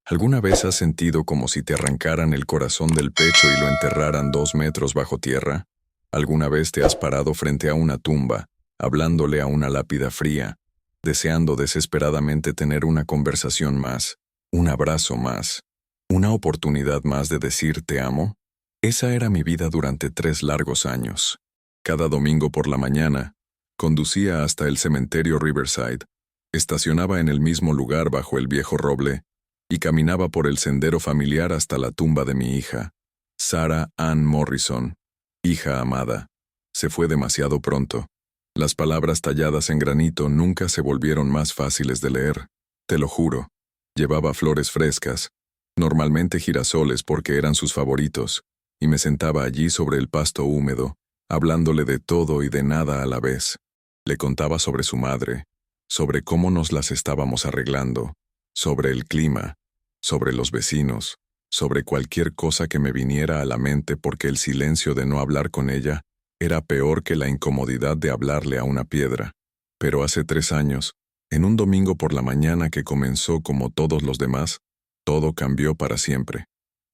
¿Alguna vez has sentido como si te arrancaran el corazón del pecho y lo enterraran 2 metros bajo tierra? ¿Alguna vez te has parado frente a una tumba, hablándole a una lápida fría, deseando desesperadamente tener una conversación más, un abrazo más, una oportunidad más de decir te amo? Esa era mi vida durante 3 largos años. Cada domingo por la mañana, conducía hasta el cementerio Riverside, estacionaba en el mismo lugar bajo el viejo roble, y caminaba por el sendero familiar hasta la tumba de mi hija, Sarah Ann Morrison, hija amada. Se fue demasiado pronto. Las palabras talladas en granito nunca se volvieron más fáciles de leer, te lo juro. Llevaba flores frescas, normalmente girasoles porque eran sus favoritos, y me sentaba allí sobre el pasto húmedo, hablándole de todo y de nada a la vez. Le contaba sobre su madre, sobre cómo nos las estábamos arreglando, sobre el clima, sobre los vecinos, sobre cualquier cosa que me viniera a la mente porque el silencio de no hablar con ella era peor que la incomodidad de hablarle a una piedra. Pero hace 3 años, en un domingo por la mañana que comenzó como todos los demás, todo cambió para siempre.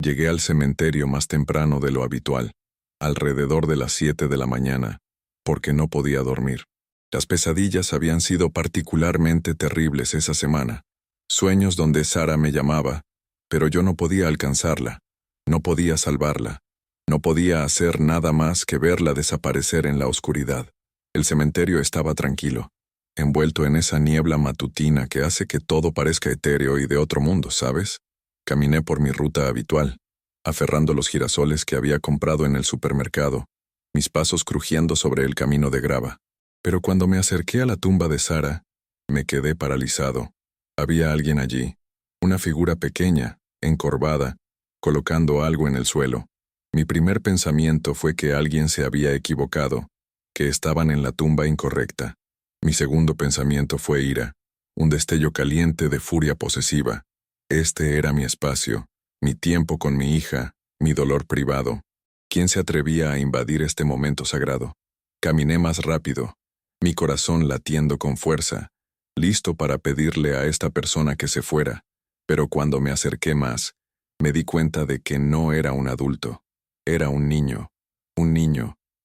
Llegué al cementerio más temprano de lo habitual, alrededor de las 7 de la mañana, porque no podía dormir. Las pesadillas habían sido particularmente terribles esa semana. Sueños donde Sarah me llamaba, pero yo no podía alcanzarla, no podía salvarla, no podía hacer nada más que verla desaparecer en la oscuridad. El cementerio estaba tranquilo, envuelto en esa niebla matutina que hace que todo parezca etéreo y de otro mundo, ¿sabes? Caminé por mi ruta habitual, aferrando los girasoles que había comprado en el supermercado, mis pasos crujiendo sobre el camino de grava. Pero cuando me acerqué a la tumba de Sarah, me quedé paralizado. Había alguien allí, una figura pequeña, encorvada, colocando algo en el suelo. Mi primer pensamiento fue que alguien se había equivocado, que estaban en la tumba incorrecta. Mi segundo pensamiento fue ira, un destello caliente de furia posesiva. Este era mi espacio, mi tiempo con mi hija, mi dolor privado. ¿Quién se atrevía a invadir este momento sagrado? Caminé más rápido, mi corazón latiendo con fuerza, listo para pedirle a esta persona que se fuera, pero cuando me acerqué más, me di cuenta de que no era un adulto, era un niño,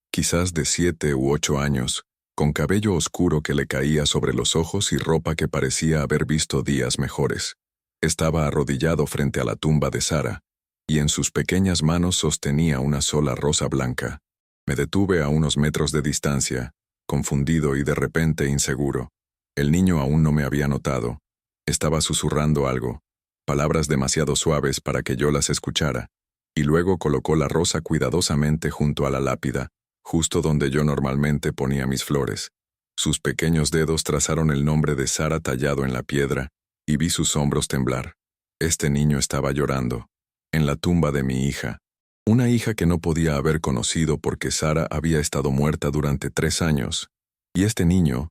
quizás de 7 u 8 años, con cabello oscuro que le caía sobre los ojos y ropa que parecía haber visto días mejores. Estaba arrodillado frente a la tumba de Sarah, y en sus pequeñas manos sostenía una sola rosa blanca. Me detuve a unos metros de distancia, confundido y de repente inseguro. El niño aún no me había notado. Estaba susurrando algo, palabras demasiado suaves para que yo las escuchara, y luego colocó la rosa cuidadosamente junto a la lápida, justo donde yo normalmente ponía mis flores. Sus pequeños dedos trazaron el nombre de Sarah tallado en la piedra, y vi sus hombros temblar. Este niño estaba llorando, en la tumba de mi hija, una hija que no podía haber conocido porque Sarah había estado muerta durante 3 años, y este niño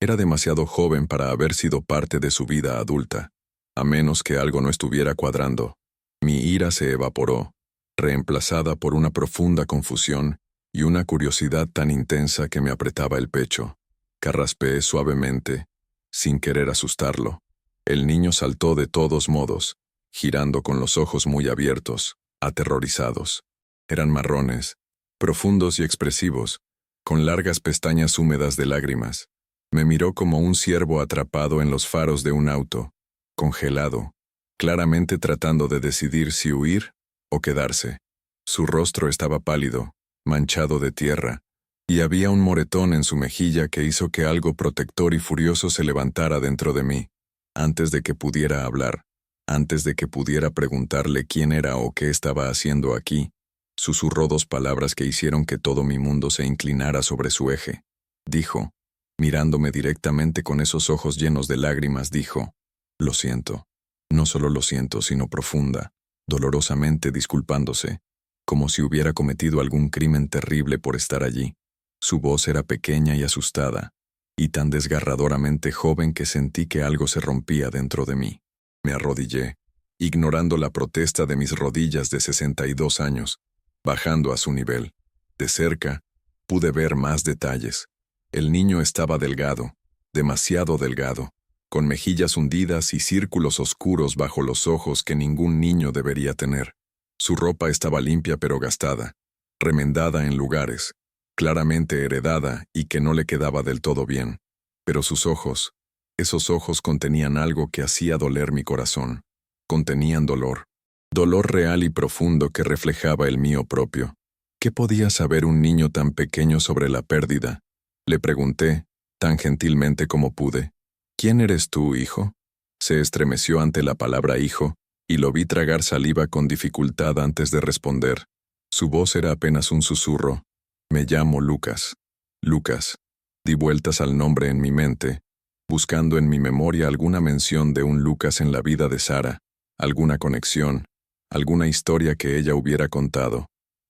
era demasiado joven para haber sido parte de su vida adulta, a menos que algo no estuviera cuadrando. Mi ira se evaporó, reemplazada por una profunda confusión y una curiosidad tan intensa que me apretaba el pecho. Carraspeé suavemente, sin querer asustarlo. El niño saltó de todos modos, girando con los ojos muy abiertos, aterrorizados. Eran marrones, profundos y expresivos, con largas pestañas húmedas de lágrimas. Me miró como un ciervo atrapado en los faros de un auto, congelado, claramente tratando de decidir si huir o quedarse. Su rostro estaba pálido, manchado de tierra, y había un moretón en su mejilla que hizo que algo protector y furioso se levantara dentro de mí. Antes de que pudiera hablar, antes de que pudiera preguntarle quién era o qué estaba haciendo aquí, susurró 2 palabras que hicieron que todo mi mundo se inclinara sobre su eje. Dijo, mirándome directamente con esos ojos llenos de lágrimas, dijo, lo siento. No solo lo siento, sino profunda, dolorosamente disculpándose, como si hubiera cometido algún crimen terrible por estar allí. Su voz era pequeña y asustada, y tan desgarradoramente joven que sentí que algo se rompía dentro de mí. Me arrodillé, ignorando la protesta de mis rodillas de 62 años, bajando a su nivel. De cerca, pude ver más detalles. El niño estaba delgado, demasiado delgado, con mejillas hundidas y círculos oscuros bajo los ojos que ningún niño debería tener. Su ropa estaba limpia pero gastada, remendada en lugares, claramente heredada y que no le quedaba del todo bien. Pero sus ojos, esos ojos contenían algo que hacía doler mi corazón. Contenían dolor. Dolor real y profundo que reflejaba el mío propio. ¿Qué podía saber un niño tan pequeño sobre la pérdida? Le pregunté, tan gentilmente como pude. ¿Quién eres tú, hijo? Se estremeció ante la palabra hijo, y lo vi tragar saliva con dificultad antes de responder. Su voz era apenas un susurro. Me llamo Lucas. Lucas. Di vueltas al nombre en mi mente, buscando en mi memoria alguna mención de un Lucas en la vida de Sara, alguna conexión, alguna historia que ella hubiera contado.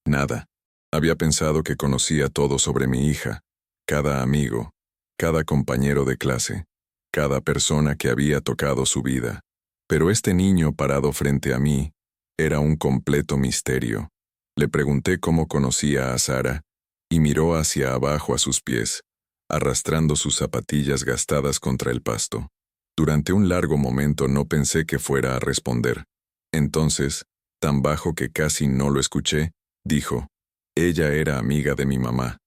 Nada. Había pensado que conocía todo sobre mi hija, cada amigo, cada compañero de clase, cada persona que había tocado su vida. Pero este niño parado frente a mí era un completo misterio. Le pregunté cómo conocía a Sara, y miró hacia abajo a sus pies, arrastrando sus zapatillas gastadas contra el pasto. Durante un largo momento no pensé que fuera a responder. Entonces, tan bajo que casi no lo escuché, dijo, ella era amiga de mi mamá,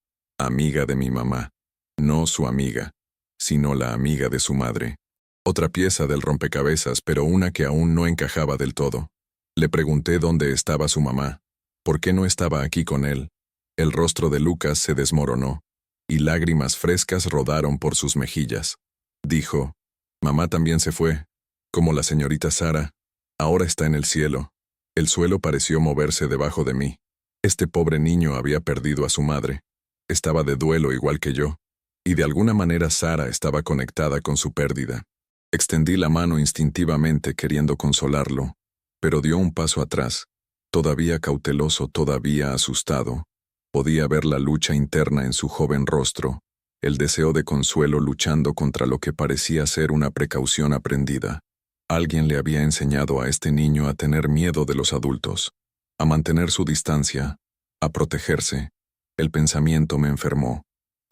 no su amiga, sino la amiga de su madre. Otra pieza del rompecabezas, pero una que aún no encajaba del todo. Le pregunté dónde estaba su mamá, por qué no estaba aquí con él. El rostro de Lucas se desmoronó, y lágrimas frescas rodaron por sus mejillas. Dijo, mamá también se fue, como la señorita Sara, ahora está en el cielo. El suelo pareció moverse debajo de mí. Este pobre niño había perdido a su madre. Estaba de duelo igual que yo, y de alguna manera Sara estaba conectada con su pérdida. Extendí la mano instintivamente queriendo consolarlo, pero dio un paso atrás, todavía cauteloso, todavía asustado. Podía ver la lucha interna en su joven rostro, el deseo de consuelo luchando contra lo que parecía ser una precaución aprendida. Alguien le había enseñado a este niño a tener miedo de los adultos, a mantener su distancia, a protegerse. El pensamiento me enfermó.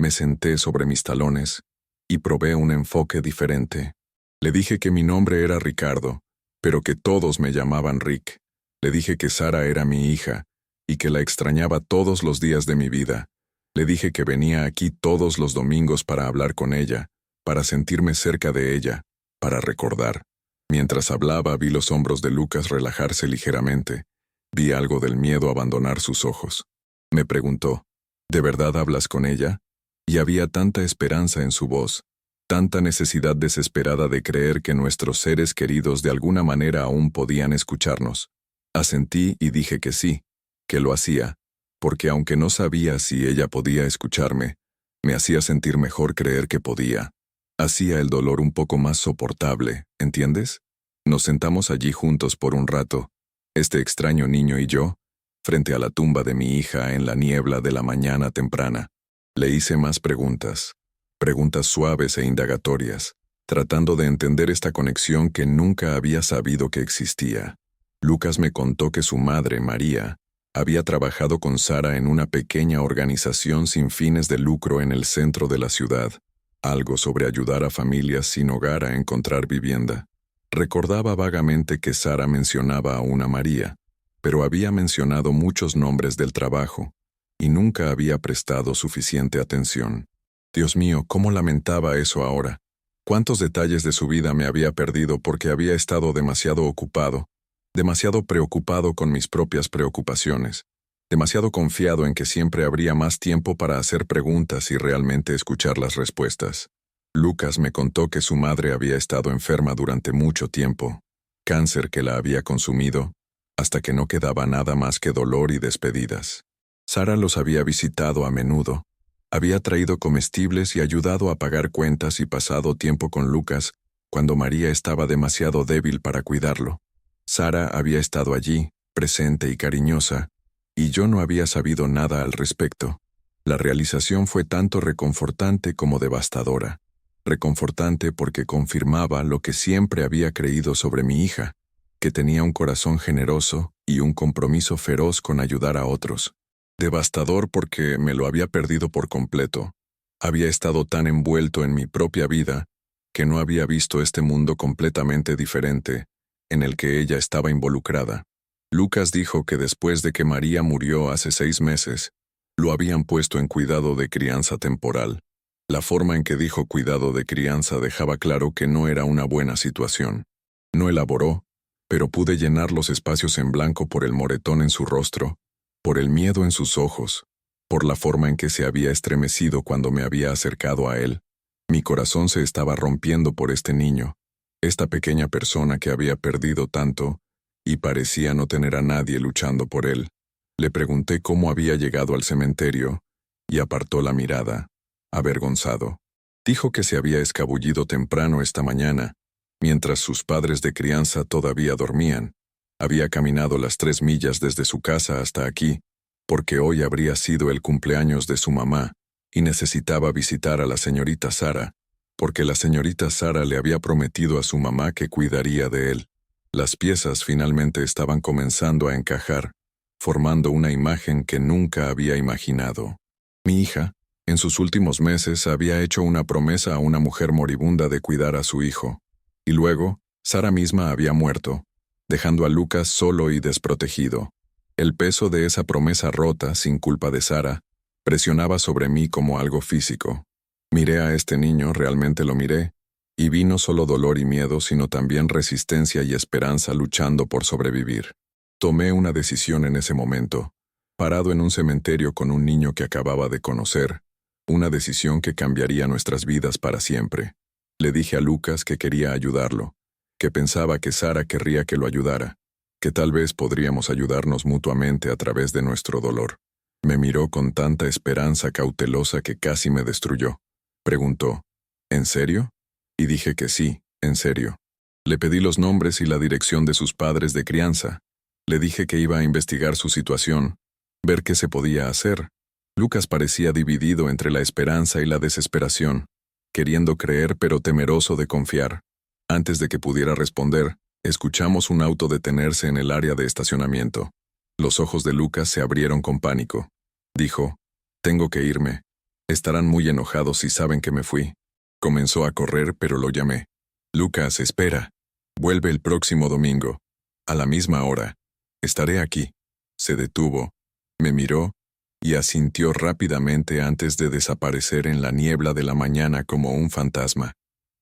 Me senté sobre mis talones y probé un enfoque diferente. Le dije que mi nombre era Ricardo, pero que todos me llamaban Rick. Le dije que Sara era mi hija y que la extrañaba todos los días de mi vida. Le dije que venía aquí todos los domingos para hablar con ella, para sentirme cerca de ella, para recordar. Mientras hablaba vi los hombros de Lucas relajarse ligeramente. Vi algo del miedo abandonar sus ojos. Me preguntó, ¿de verdad hablas con ella? Y había tanta esperanza en su voz, tanta necesidad desesperada de creer que nuestros seres queridos de alguna manera aún podían escucharnos. Asentí y dije que sí, que lo hacía, porque aunque no sabía si ella podía escucharme, me hacía sentir mejor creer que podía. Hacía el dolor un poco más soportable, ¿entiendes? Nos sentamos allí juntos por un rato, este extraño niño y yo, frente a la tumba de mi hija en la niebla de la mañana temprana. Le hice más preguntas, preguntas suaves e indagatorias, tratando de entender esta conexión que nunca había sabido que existía. Lucas me contó que su madre, María, había trabajado con Sara en una pequeña organización sin fines de lucro en el centro de la ciudad, algo sobre ayudar a familias sin hogar a encontrar vivienda. Recordaba vagamente que Sara mencionaba a una María, pero había mencionado muchos nombres del trabajo, y nunca había prestado suficiente atención. Dios mío, cómo lamentaba eso ahora. Cuántos detalles de su vida me había perdido porque había estado demasiado ocupado, demasiado preocupado con mis propias preocupaciones, demasiado confiado en que siempre habría más tiempo para hacer preguntas y realmente escuchar las respuestas. Lucas me contó que su madre había estado enferma durante mucho tiempo, cáncer que la había consumido, hasta que no quedaba nada más que dolor y despedidas. Sara los había visitado a menudo, había traído comestibles y ayudado a pagar cuentas y pasado tiempo con Lucas cuando María estaba demasiado débil para cuidarlo. Sara había estado allí, presente y cariñosa, y yo no había sabido nada al respecto. La realización fue tanto reconfortante como devastadora. Reconfortante porque confirmaba lo que siempre había creído sobre mi hija, que tenía un corazón generoso y un compromiso feroz con ayudar a otros. Devastador porque me lo había perdido por completo. Había estado tan envuelto en mi propia vida que no había visto este mundo completamente diferente, en el que ella estaba involucrada. Lucas dijo que después de que María murió hace 6 meses, lo habían puesto en cuidado de crianza temporal. La forma en que dijo cuidado de crianza dejaba claro que no era una buena situación. No elaboró, pero pude llenar los espacios en blanco por el moretón en su rostro, por el miedo en sus ojos, por la forma en que se había estremecido cuando me había acercado a él. Mi corazón se estaba rompiendo por este niño, esta pequeña persona que había perdido tanto, y parecía no tener a nadie luchando por él. Le pregunté cómo había llegado al cementerio, y apartó la mirada, avergonzado. Dijo que se había escabullido temprano esta mañana, mientras sus padres de crianza todavía dormían. Había caminado las 3 millas desde su casa hasta aquí, porque hoy habría sido el cumpleaños de su mamá, y necesitaba visitar a la señorita Sara, porque la señorita Sara le había prometido a su mamá que cuidaría de él. Las piezas finalmente estaban comenzando a encajar, formando una imagen que nunca había imaginado. Mi hija, en sus últimos meses, había hecho una promesa a una mujer moribunda de cuidar a su hijo. Y luego, Sara misma había muerto, dejando a Lucas solo y desprotegido. El peso de esa promesa rota, sin culpa de Sara, presionaba sobre mí como algo físico. Miré a este niño, realmente lo miré, y vi no solo dolor y miedo, sino también resistencia y esperanza luchando por sobrevivir. Tomé una decisión en ese momento, parado en un cementerio con un niño que acababa de conocer, una decisión que cambiaría nuestras vidas para siempre. Le dije a Lucas que quería ayudarlo, que pensaba que Sara querría que lo ayudara, que tal vez podríamos ayudarnos mutuamente a través de nuestro dolor. Me miró con tanta esperanza cautelosa que casi me destruyó. Preguntó, ¿en serio? Y dije que sí, en serio. Le pedí los nombres y la dirección de sus padres de crianza. Le dije que iba a investigar su situación, ver qué se podía hacer. Lucas parecía dividido entre la esperanza y la desesperación, queriendo creer pero temeroso de confiar. Antes de que pudiera responder, escuchamos un auto detenerse en el área de estacionamiento. Los ojos de Lucas se abrieron con pánico. Dijo, «Tengo que irme. Estarán muy enojados si saben que me fui». Comenzó a correr, pero lo llamé. «Lucas, espera. Vuelve el próximo domingo. A la misma hora. Estaré aquí». Se detuvo, me miró, y asintió rápidamente antes de desaparecer en la niebla de la mañana como un fantasma.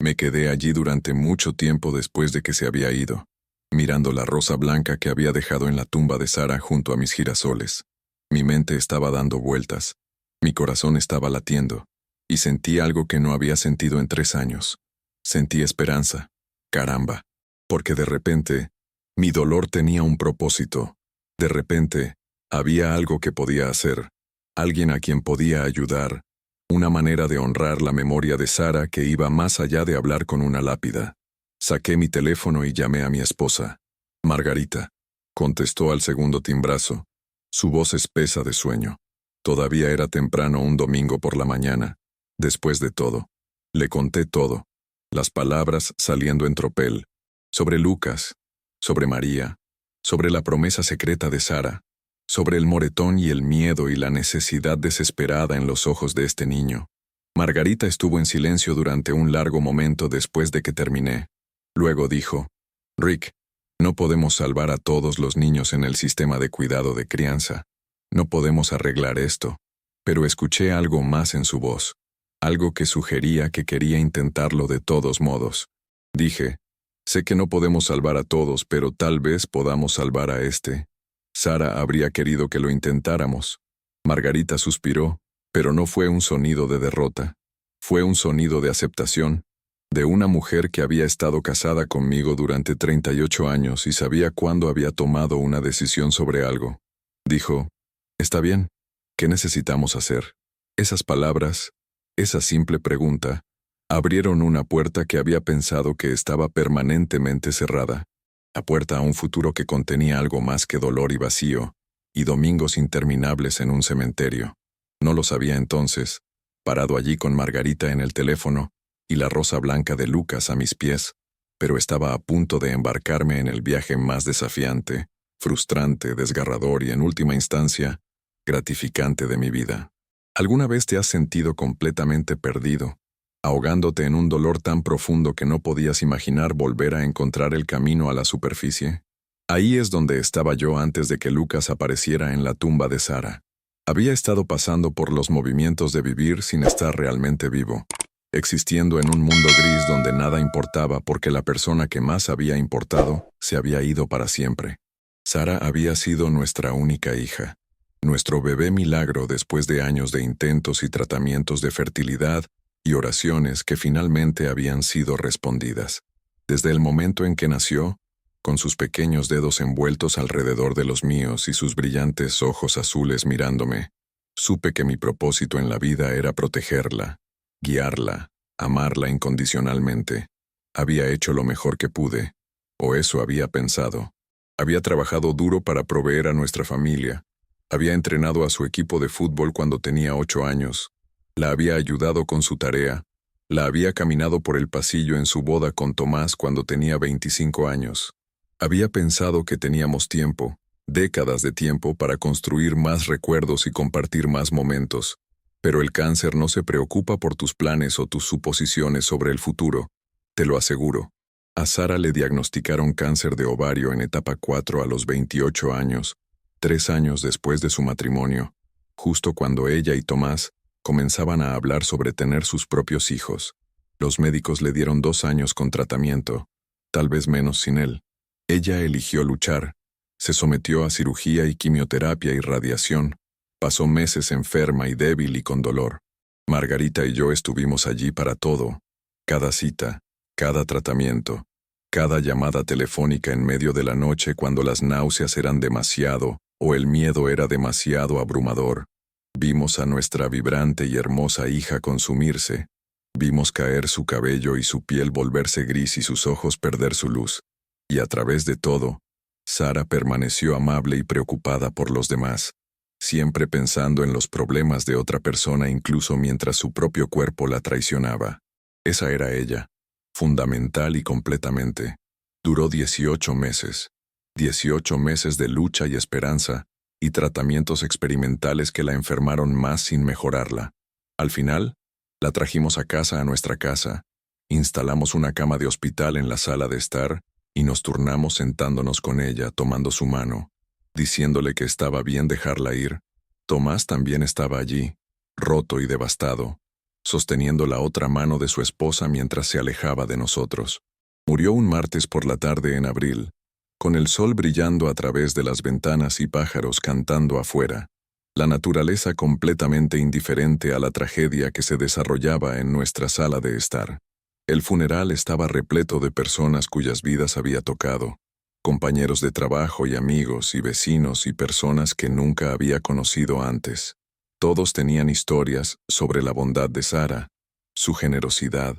Me quedé allí durante mucho tiempo después de que se había ido, mirando la rosa blanca que había dejado en la tumba de Sara junto a mis girasoles. Mi mente estaba dando vueltas, mi corazón estaba latiendo, y sentí algo que no había sentido en 3 años. Sentí esperanza. Caramba. Porque de repente, mi dolor tenía un propósito. De repente, había algo que podía hacer, alguien a quien podía ayudar, una manera de honrar la memoria de Sara que iba más allá de hablar con una lápida. Saqué mi teléfono y llamé a mi esposa. «Margarita», contestó al segundo timbrazo, su voz espesa de sueño. Todavía era temprano un domingo por la mañana. Después de todo, le conté todo, las palabras saliendo en tropel, sobre Lucas, sobre María, sobre la promesa secreta de Sara, sobre el moretón y el miedo y la necesidad desesperada en los ojos de este niño. Margarita estuvo en silencio durante un largo momento después de que terminé. Luego dijo, «Rick, no podemos salvar a todos los niños en el sistema de cuidado de crianza. No podemos arreglar esto». Pero escuché algo más en su voz, algo que sugería que quería intentarlo de todos modos. Dije, «Sé que no podemos salvar a todos, pero tal vez podamos salvar a este». Sara habría querido que lo intentáramos. Margarita suspiró, pero no fue un sonido de derrota. Fue un sonido de aceptación, de una mujer que había estado casada conmigo durante 38 años y sabía cuándo había tomado una decisión sobre algo. Dijo, «Está bien, ¿qué necesitamos hacer?». Esas palabras, esa simple pregunta, abrieron una puerta que había pensado que estaba permanentemente cerrada. La puerta a un futuro que contenía algo más que dolor y vacío, y domingos interminables en un cementerio. No lo sabía entonces, parado allí con Margarita en el teléfono y la rosa blanca de Lucas a mis pies, pero estaba a punto de embarcarme en el viaje más desafiante, frustrante, desgarrador y en última instancia, gratificante de mi vida. ¿Alguna vez te has sentido completamente perdido? ahogándote en un dolor tan profundo que no podías imaginar volver a encontrar el camino a la superficie. Ahí es donde estaba yo antes de que Lucas apareciera en la tumba de Sara. Había estado pasando por los movimientos de vivir sin estar realmente vivo, existiendo en un mundo gris donde nada importaba porque la persona que más había importado se había ido para siempre. Sara había sido nuestra única hija, nuestro bebé milagro después de años de intentos y tratamientos de fertilidad y oraciones que finalmente habían sido respondidas. Desde el momento en que nació, con sus pequeños dedos envueltos alrededor de los míos y sus brillantes ojos azules mirándome, supe que mi propósito en la vida era protegerla, guiarla, amarla incondicionalmente. Había hecho lo mejor que pude, o eso había pensado. Había trabajado duro para proveer a nuestra familia. Había entrenado a su equipo de fútbol cuando tenía 8 años. La había ayudado con su tarea. La había caminado por el pasillo en su boda con Tomás cuando tenía 25 años. Había pensado que teníamos tiempo, décadas de tiempo para construir más recuerdos y compartir más momentos. Pero el cáncer no se preocupa por tus planes o tus suposiciones sobre el futuro, te lo aseguro. A Sara le diagnosticaron cáncer de ovario en etapa 4 a los 28 años, 3 años después de su matrimonio, justo cuando ella y Tomás comenzaban a hablar sobre tener sus propios hijos. Los médicos le dieron 2 años con tratamiento, tal vez menos sin él. Ella eligió luchar, se sometió a cirugía y quimioterapia y radiación, pasó meses enferma y débil y con dolor. Margarita y yo estuvimos allí para todo, cada cita, cada tratamiento, cada llamada telefónica en medio de la noche cuando las náuseas eran demasiado o el miedo era demasiado abrumador. Vimos a nuestra vibrante y hermosa hija consumirse. Vimos caer su cabello y su piel volverse gris y sus ojos perder su luz. Y a través de todo, Sara permaneció amable y preocupada por los demás, siempre pensando en los problemas de otra persona incluso mientras su propio cuerpo la traicionaba. Esa era ella, fundamental y completamente. Duró 18 meses. 18 meses de lucha y esperanza, y tratamientos experimentales que la enfermaron más sin mejorarla. Al final, la trajimos a nuestra casa, instalamos una cama de hospital en la sala de estar, y nos turnamos sentándonos con ella, tomando su mano, diciéndole que estaba bien dejarla ir. Tomás también estaba allí, roto y devastado, sosteniendo la otra mano de su esposa mientras se alejaba de nosotros. Murió un martes por la tarde en abril, con el sol brillando a través de las ventanas y pájaros cantando afuera, la naturaleza completamente indiferente a la tragedia que se desarrollaba en nuestra sala de estar. El funeral estaba repleto de personas cuyas vidas había tocado, compañeros de trabajo y amigos y vecinos y personas que nunca había conocido antes. Todos tenían historias sobre la bondad de Sara, su generosidad,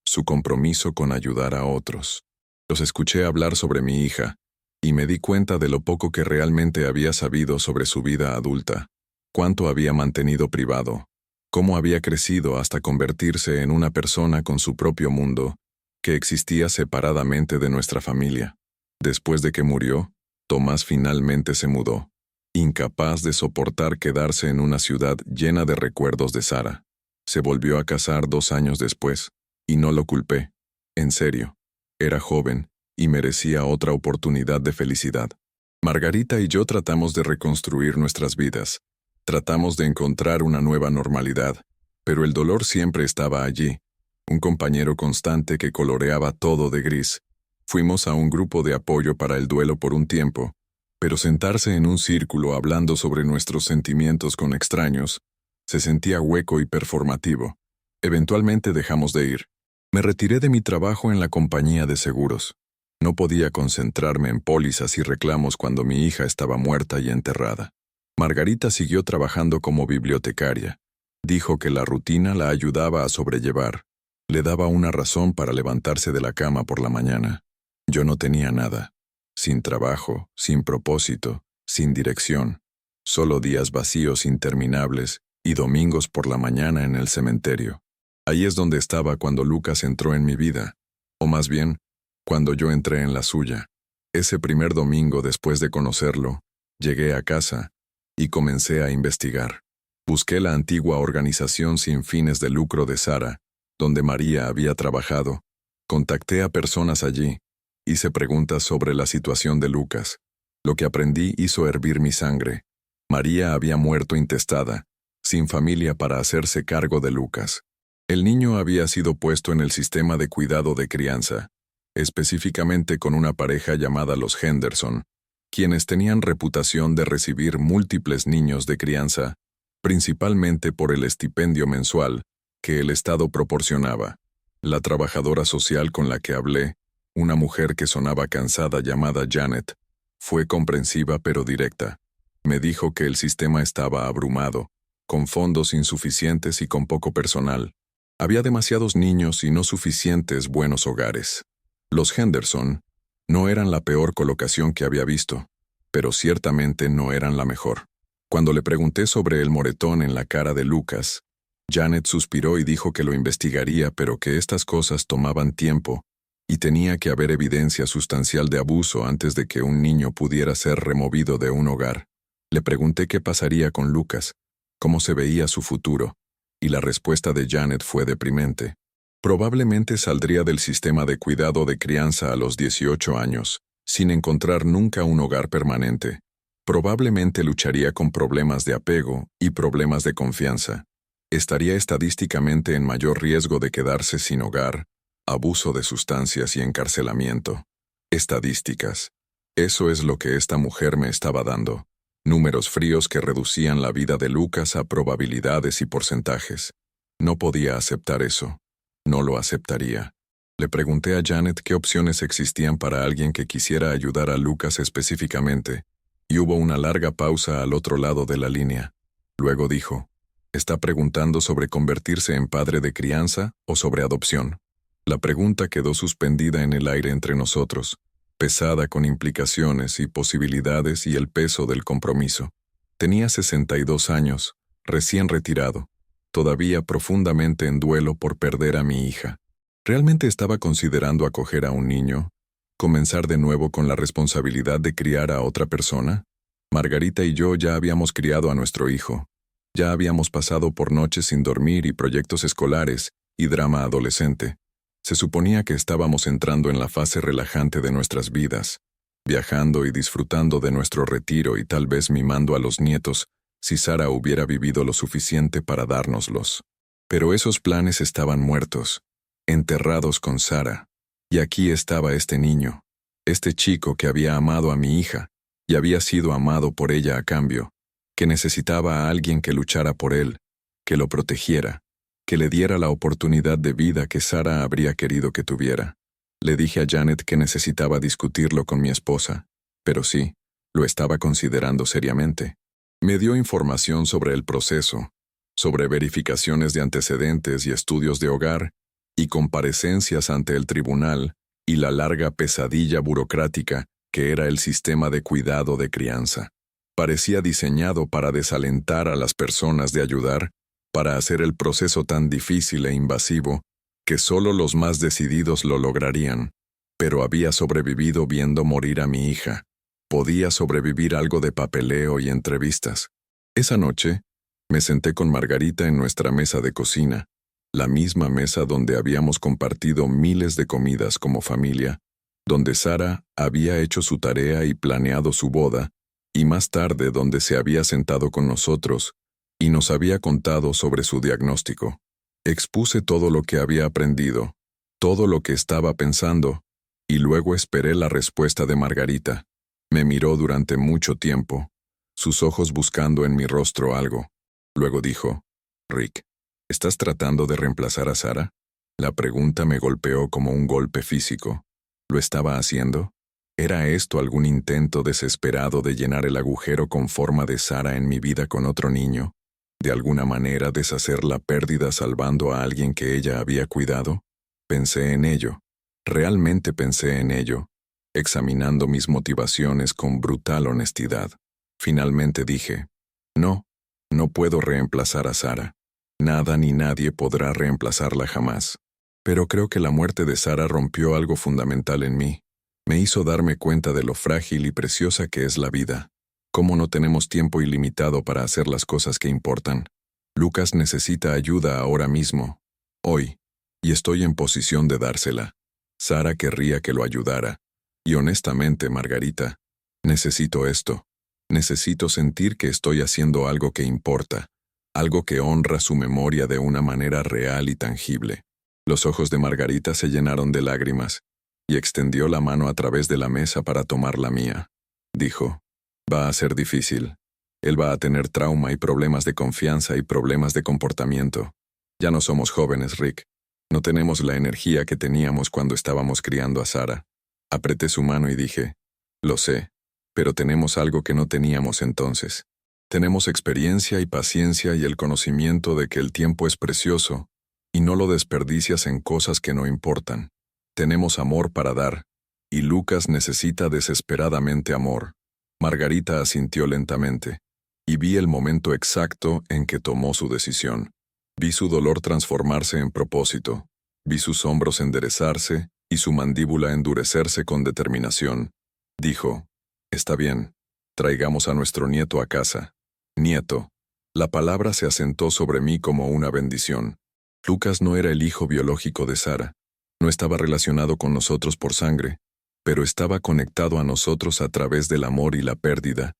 su compromiso con ayudar a otros. Los escuché hablar sobre mi hija, y me di cuenta de lo poco que realmente había sabido sobre su vida adulta, cuánto había mantenido privado, cómo había crecido hasta convertirse en una persona con su propio mundo, que existía separadamente de nuestra familia. Después de que murió, Tomás finalmente se mudó, incapaz de soportar quedarse en una ciudad llena de recuerdos de Sara. Se volvió a casar 2 años después, y no lo culpé. En serio, era joven y merecía otra oportunidad de felicidad. Margarita y yo tratamos de reconstruir nuestras vidas. Tratamos de encontrar una nueva normalidad, pero el dolor siempre estaba allí, un compañero constante que coloreaba todo de gris. Fuimos a un grupo de apoyo para el duelo por un tiempo, pero sentarse en un círculo hablando sobre nuestros sentimientos con extraños se sentía hueco y performativo. Eventualmente dejamos de ir. Me retiré de mi trabajo en la compañía de seguros. No podía concentrarme en pólizas y reclamos cuando mi hija estaba muerta y enterrada. Margarita siguió trabajando como bibliotecaria. Dijo que la rutina la ayudaba a sobrellevar. Le daba una razón para levantarse de la cama por la mañana. Yo no tenía nada. Sin trabajo, sin propósito, sin dirección. Solo días vacíos interminables y domingos por la mañana en el cementerio. Ahí es donde estaba cuando Lucas entró en mi vida. O más bien, cuando yo entré en la suya. Ese primer domingo después de conocerlo, llegué a casa y comencé a investigar. Busqué la antigua organización sin fines de lucro de Sara donde María había trabajado. Contacté a personas allí. Hice preguntas sobre la situación de Lucas. Lo que aprendí hizo hervir mi sangre. María había muerto intestada, sin familia para hacerse cargo de Lucas. El niño había sido puesto en el sistema de cuidado de crianza, específicamente con una pareja llamada los Henderson, quienes tenían reputación de recibir múltiples niños de crianza, principalmente por el estipendio mensual que el Estado proporcionaba. La trabajadora social con la que hablé, una mujer que sonaba cansada llamada Janet, fue comprensiva pero directa. Me dijo que el sistema estaba abrumado, con fondos insuficientes y con poco personal. Había demasiados niños y no suficientes buenos hogares. Los Henderson no eran la peor colocación que había visto, pero ciertamente no eran la mejor. Cuando le pregunté sobre el moretón en la cara de Lucas, Janet suspiró y dijo que lo investigaría, pero que estas cosas tomaban tiempo y tenía que haber evidencia sustancial de abuso antes de que un niño pudiera ser removido de un hogar. Le pregunté qué pasaría con Lucas, cómo se veía su futuro, y la respuesta de Janet fue deprimente. Probablemente saldría del sistema de cuidado de crianza a los 18 años, sin encontrar nunca un hogar permanente. Probablemente lucharía con problemas de apego y problemas de confianza. Estaría estadísticamente en mayor riesgo de quedarse sin hogar, abuso de sustancias y encarcelamiento. Estadísticas. Eso es lo que esta mujer me estaba dando. Números fríos que reducían la vida de Lucas a probabilidades y porcentajes. No podía aceptar eso. No lo aceptaría. Le pregunté a Janet qué opciones existían para alguien que quisiera ayudar a Lucas específicamente, y hubo una larga pausa al otro lado de la línea. Luego dijo, ¿está preguntando sobre convertirse en padre de crianza o sobre adopción? La pregunta quedó suspendida en el aire entre nosotros, pesada con implicaciones y posibilidades y el peso del compromiso. Tenía 62 años, recién retirado, todavía profundamente en duelo por perder a mi hija. ¿Realmente estaba considerando acoger a un niño? ¿Comenzar de nuevo con la responsabilidad de criar a otra persona? Margarita y yo ya habíamos criado a nuestro hijo. Ya habíamos pasado por noches sin dormir y proyectos escolares y drama adolescente. Se suponía que estábamos entrando en la fase relajante de nuestras vidas, viajando y disfrutando de nuestro retiro y tal vez mimando a los nietos si Sara hubiera vivido lo suficiente para dárnoslos. Pero esos planes estaban muertos, enterrados con Sara. Y aquí estaba este niño, este chico que había amado a mi hija y había sido amado por ella a cambio, que necesitaba a alguien que luchara por él, que lo protegiera, que le diera la oportunidad de vida que Sara habría querido que tuviera. Le dije a Janet que necesitaba discutirlo con mi esposa, pero sí, lo estaba considerando seriamente. Me dio información sobre el proceso, sobre verificaciones de antecedentes y estudios de hogar, y comparecencias ante el tribunal, y la larga pesadilla burocrática que era el sistema de cuidado de crianza. Parecía diseñado para desalentar a las personas de ayudar, para hacer el proceso tan difícil e invasivo, que solo los más decididos lo lograrían. Pero había sobrevivido viendo morir a mi hija. Podía sobrevivir algo de papeleo y entrevistas. Esa noche, me senté con Margarita en nuestra mesa de cocina, la misma mesa donde habíamos compartido miles de comidas como familia, donde Sara había hecho su tarea y planeado su boda, y más tarde donde se había sentado con nosotros y nos había contado sobre su diagnóstico. Expuse todo lo que había aprendido, todo lo que estaba pensando, y luego esperé la respuesta de Margarita. Me miró durante mucho tiempo, sus ojos buscando en mi rostro algo. Luego dijo, «Rick, ¿estás tratando de reemplazar a Sara?» La pregunta me golpeó como un golpe físico. ¿Lo estaba haciendo? ¿Era esto algún intento desesperado de llenar el agujero con forma de Sara en mi vida con otro niño? ¿De alguna manera deshacer la pérdida salvando a alguien que ella había cuidado? Pensé en ello. Realmente pensé en ello, examinando mis motivaciones con brutal honestidad. Finalmente dije, no puedo reemplazar a Sara. Nada ni nadie podrá reemplazarla jamás. Pero creo que la muerte de Sara rompió algo fundamental en mí. Me hizo darme cuenta de lo frágil y preciosa que es la vida. Cómo no tenemos tiempo ilimitado para hacer las cosas que importan. Lucas necesita ayuda ahora mismo, hoy. y estoy en posición de dársela. Sara querría que lo ayudara. Y honestamente, Margarita, necesito esto. Necesito sentir que estoy haciendo algo que importa, algo que honra su memoria de una manera real y tangible. Los ojos de Margarita se llenaron de lágrimas, y extendió la mano a través de la mesa para tomar la mía. Dijo, va a ser difícil. Él va a tener trauma y problemas de confianza y problemas de comportamiento. Ya no somos jóvenes, Rick. No tenemos la energía que teníamos cuando estábamos criando a Sara. Apreté su mano y dije, lo sé, pero tenemos algo que no teníamos entonces. Tenemos experiencia y paciencia y el conocimiento de que el tiempo es precioso y no lo desperdicias en cosas que no importan. Tenemos amor para dar, y Lucas necesita desesperadamente amor. Margarita asintió lentamente, y vi el momento exacto en que tomó su decisión. Vi su dolor transformarse en propósito, vi sus hombros enderezarse y su mandíbula endurecerse con determinación. Dijo, está bien, traigamos a nuestro nieto a casa. Nieto. La palabra se asentó sobre mí como una bendición. Lucas no era el hijo biológico de Sara. No estaba relacionado con nosotros por sangre, pero estaba conectado a nosotros a través del amor y la pérdida,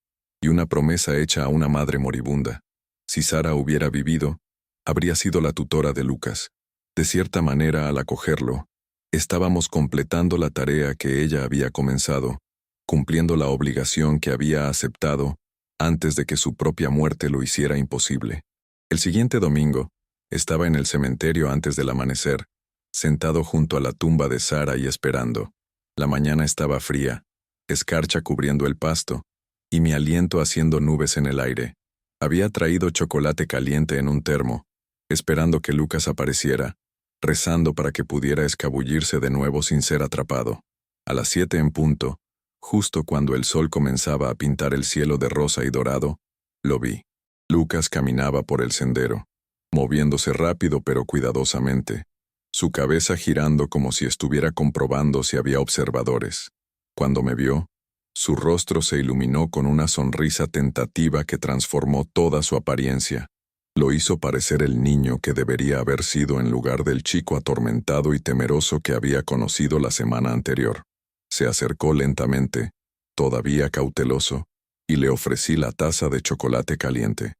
y una promesa hecha a una madre moribunda. Si Sara hubiera vivido, habría sido la tutora de Lucas. De cierta manera, al acogerlo, estábamos completando la tarea que ella había comenzado, cumpliendo la obligación que había aceptado antes de que su propia muerte lo hiciera imposible. El siguiente domingo, estaba en el cementerio antes del amanecer, sentado junto a la tumba de Sara y esperando. La mañana estaba fría, escarcha cubriendo el pasto, y mi aliento haciendo nubes en el aire. Había traído chocolate caliente en un termo, esperando que Lucas apareciera, rezando para que pudiera escabullirse de nuevo sin ser atrapado. A las 7 en punto, justo cuando el sol comenzaba a pintar el cielo de rosa y dorado, lo vi. Lucas caminaba por el sendero, moviéndose rápido pero cuidadosamente, su cabeza girando como si estuviera comprobando si había observadores. Cuando me vio, su rostro se iluminó con una sonrisa tentativa que transformó toda su apariencia. Lo hizo parecer el niño que debería haber sido en lugar del chico atormentado y temeroso que había conocido la semana anterior. Se acercó lentamente, todavía cauteloso, y le ofrecí la taza de chocolate caliente.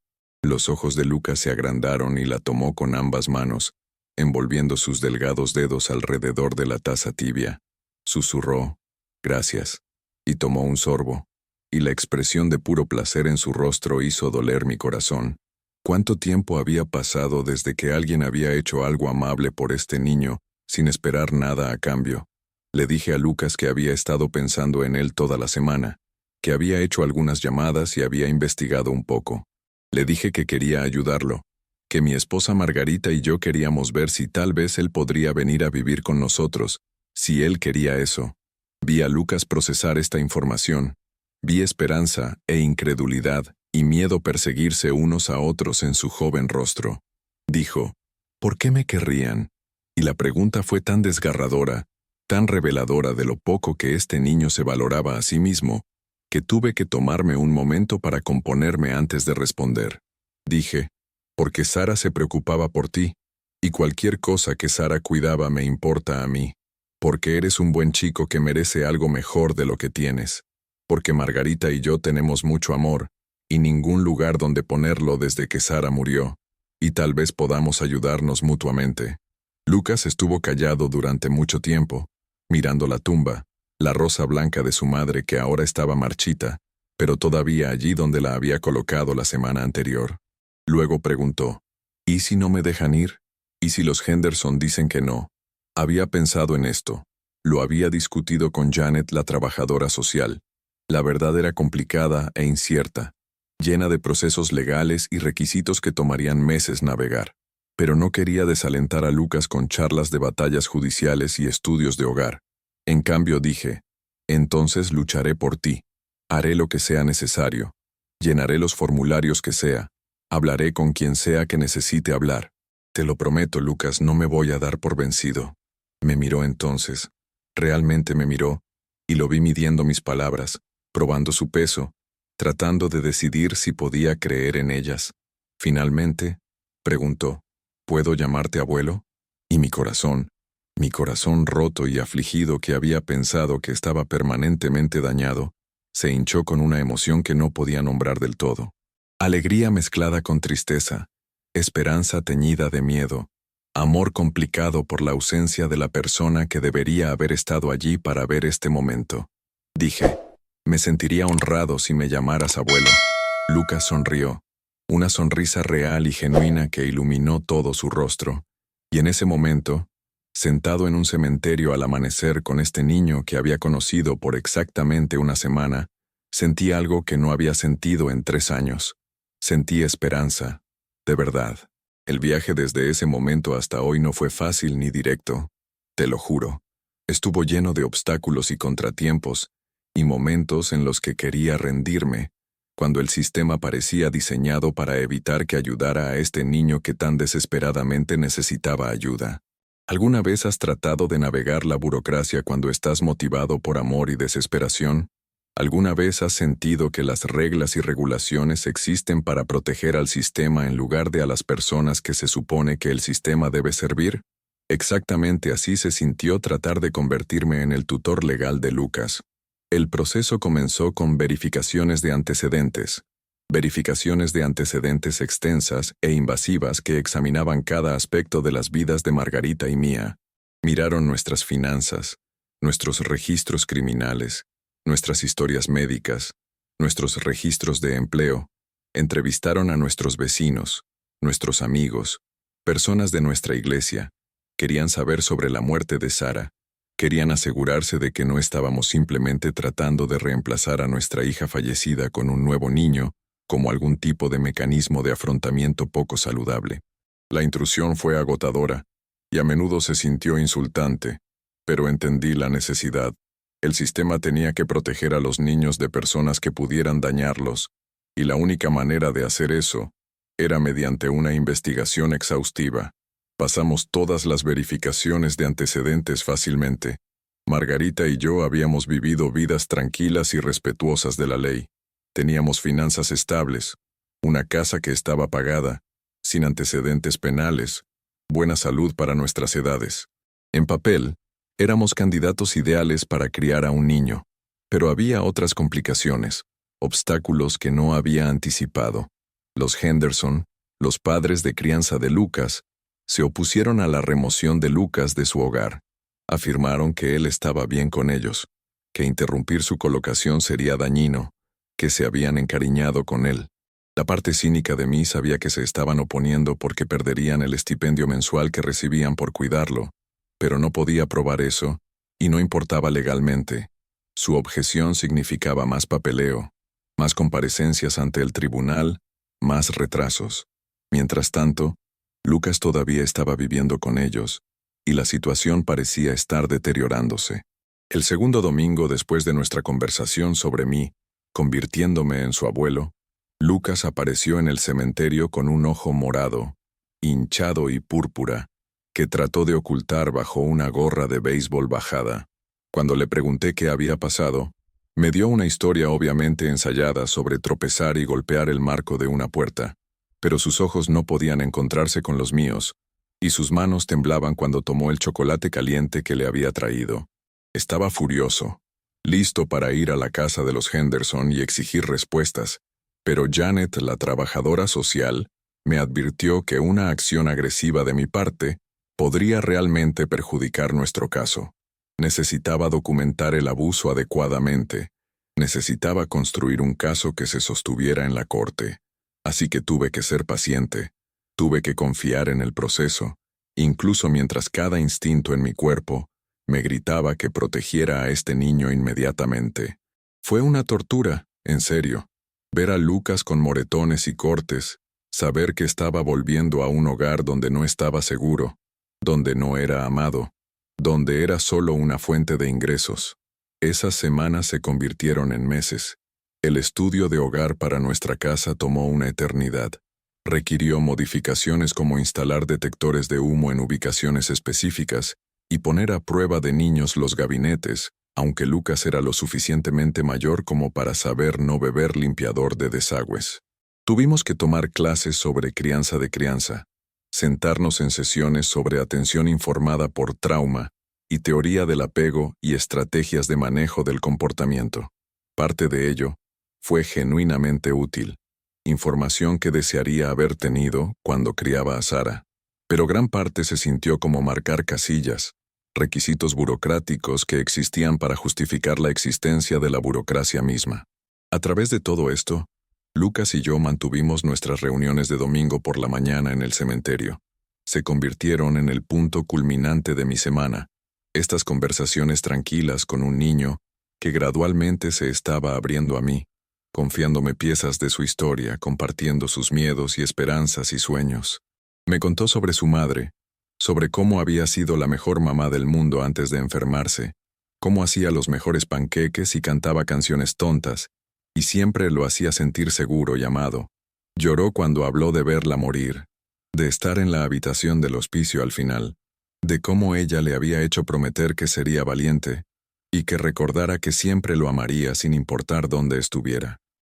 Los ojos de Lucas se agrandaron y la tomó con ambas manos, envolviendo sus delgados dedos alrededor de la taza tibia. Susurró, gracias, y tomó un sorbo, y la expresión de puro placer en su rostro hizo doler mi corazón. ¿Cuánto tiempo había pasado desde que alguien había hecho algo amable por este niño, sin esperar nada a cambio? Le dije a Lucas que había estado pensando en él toda la semana, que había hecho algunas llamadas y había investigado un poco. Le dije que quería ayudarlo, que mi esposa Margarita y yo queríamos ver si tal vez él podría venir a vivir con nosotros, si él quería eso. Vi a Lucas procesar esta información. Vi esperanza e incredulidad y miedo perseguirse unos a otros en su joven rostro. Dijo, ¿por qué me querrían? Y la pregunta fue tan desgarradora, tan reveladora de lo poco que este niño se valoraba a sí mismo, que tuve que tomarme un momento para componerme antes de responder. Dije, porque Sara se preocupaba por ti, y cualquier cosa que Sara cuidaba me importa a mí, porque eres un buen chico que merece algo mejor de lo que tienes, porque Margarita y yo tenemos mucho amor, y ningún lugar donde ponerlo desde que Sara murió, y tal vez podamos ayudarnos mutuamente. Lucas estuvo callado durante mucho tiempo, mirando la tumba, la rosa blanca de su madre que ahora estaba marchita, pero todavía allí donde la había colocado la semana anterior. Luego preguntó, ¿y si no me dejan ir? ¿Y si los Henderson dicen que no? Había pensado en esto. Lo había discutido con Janet, la trabajadora social. La verdad era complicada e incierta, llena de procesos legales y requisitos que tomarían meses navegar. Pero no quería desalentar a Lucas con charlas de batallas judiciales y estudios de hogar. En cambio dije, entonces lucharé por ti. Haré lo que sea necesario. Llenaré los formularios que sea. Hablaré con quien sea que necesite hablar. Te lo prometo, Lucas, no me voy a dar por vencido. Me miró entonces. Realmente me miró, y lo vi midiendo mis palabras, probando su peso, tratando de decidir si podía creer en ellas. Finalmente, preguntó, ¿puedo llamarte abuelo? Y mi corazón roto y afligido que había pensado que estaba permanentemente dañado, se hinchó con una emoción que no podía nombrar del todo. Alegría mezclada con tristeza, esperanza teñida de miedo, amor complicado por la ausencia de la persona que debería haber estado allí para ver este momento. Dije, me sentiría honrado si me llamaras abuelo. Lucas sonrió, una sonrisa real y genuina que iluminó todo su rostro, y en ese momento, sentado en un cementerio al amanecer con este niño que había conocido por exactamente una semana, sentí algo que no había sentido en 3 años. Sentí esperanza, de verdad. El viaje desde ese momento hasta hoy no fue fácil ni directo, te lo juro. Estuvo lleno de obstáculos y contratiempos, y momentos en los que quería rendirme, cuando el sistema parecía diseñado para evitar que ayudara a este niño que tan desesperadamente necesitaba ayuda. ¿Alguna vez has tratado de navegar la burocracia cuando estás motivado por amor y desesperación? ¿Alguna vez has sentido que las reglas y regulaciones existen para proteger al sistema en lugar de a las personas que se supone que el sistema debe servir? Exactamente así se sintió tratar de convertirme en el tutor legal de Lucas. El proceso comenzó con verificaciones de antecedentes extensas e invasivas que examinaban cada aspecto de las vidas de Margarita y mía. Miraron nuestras finanzas, nuestros registros criminales, nuestras historias médicas, nuestros registros de empleo, entrevistaron a nuestros vecinos, nuestros amigos, personas de nuestra iglesia, querían saber sobre la muerte de Sara, querían asegurarse de que no estábamos simplemente tratando de reemplazar a nuestra hija fallecida con un nuevo niño, como algún tipo de mecanismo de afrontamiento poco saludable. La intrusión fue agotadora, y a menudo se sintió insultante, pero entendí la necesidad. El sistema tenía que proteger a los niños de personas que pudieran dañarlos, y la única manera de hacer eso era mediante una investigación exhaustiva. Pasamos todas las verificaciones de antecedentes fácilmente. Margarita y yo habíamos vivido vidas tranquilas y respetuosas de la ley. Teníamos finanzas estables, una casa que estaba pagada, sin antecedentes penales, buena salud para nuestras edades. En papel, éramos candidatos ideales para criar a un niño, pero había otras complicaciones, obstáculos que no había anticipado. Los Henderson, los padres de crianza de Lucas, se opusieron a la remoción de Lucas de su hogar. Afirmaron que él estaba bien con ellos, que interrumpir su colocación sería dañino, que se habían encariñado con él. La parte cínica de mí sabía que se estaban oponiendo porque perderían el estipendio mensual que recibían por cuidarlo, pero no podía probar eso, y no importaba legalmente. Su objeción significaba más papeleo, más comparecencias ante el tribunal, más retrasos. Mientras tanto, Lucas todavía estaba viviendo con ellos, y la situación parecía estar deteriorándose. El segundo domingo después de nuestra conversación sobre mí, convirtiéndome en su abuelo, Lucas apareció en el cementerio con un ojo morado, hinchado y púrpura, que trató de ocultar bajo una gorra de béisbol bajada. Cuando le pregunté qué había pasado, me dio una historia obviamente ensayada sobre tropezar y golpear el marco de una puerta, pero sus ojos no podían encontrarse con los míos, y sus manos temblaban cuando tomó el chocolate caliente que le había traído. Estaba furioso, listo para ir a la casa de los Henderson y exigir respuestas, pero Janet, la trabajadora social, me advirtió que una acción agresiva de mi parte podría realmente perjudicar nuestro caso. Necesitaba documentar el abuso adecuadamente. Necesitaba construir un caso que se sostuviera en la corte. Así que tuve que ser paciente. Tuve que confiar en el proceso, incluso mientras cada instinto en mi cuerpo me gritaba que protegiera a este niño inmediatamente. Fue una tortura, en serio. Ver a Lucas con moretones y cortes, saber que estaba volviendo a un hogar donde no estaba seguro, donde no era amado, donde era solo una fuente de ingresos. Esas semanas se convirtieron en meses. El estudio de hogar para nuestra casa tomó una eternidad. Requirió modificaciones como instalar detectores de humo en ubicaciones específicas y poner a prueba de niños los gabinetes, aunque Lucas era lo suficientemente mayor como para saber no beber limpiador de desagües. Tuvimos que tomar clases sobre crianza de crianza, sentarnos en sesiones sobre atención informada por trauma y teoría del apego y estrategias de manejo del comportamiento. Parte de ello fue genuinamente útil, información que desearía haber tenido cuando criaba a Sara, pero gran parte se sintió como marcar casillas, requisitos burocráticos que existían para justificar la existencia de la burocracia misma. A través de todo esto, Lucas y yo mantuvimos nuestras reuniones de domingo por la mañana en el cementerio. Se convirtieron en el punto culminante de mi semana, estas conversaciones tranquilas con un niño que gradualmente se estaba abriendo a mí, confiándome piezas de su historia, compartiendo sus miedos y esperanzas y sueños. Me contó sobre su madre, sobre cómo había sido la mejor mamá del mundo antes de enfermarse, cómo hacía los mejores panqueques y cantaba canciones tontas, y siempre lo hacía sentir seguro y amado. Lloró cuando habló de verla morir, de estar en la habitación del hospicio al final, de cómo ella le había hecho prometer que sería valiente, y que recordara que siempre lo amaría sin importar dónde estuviera.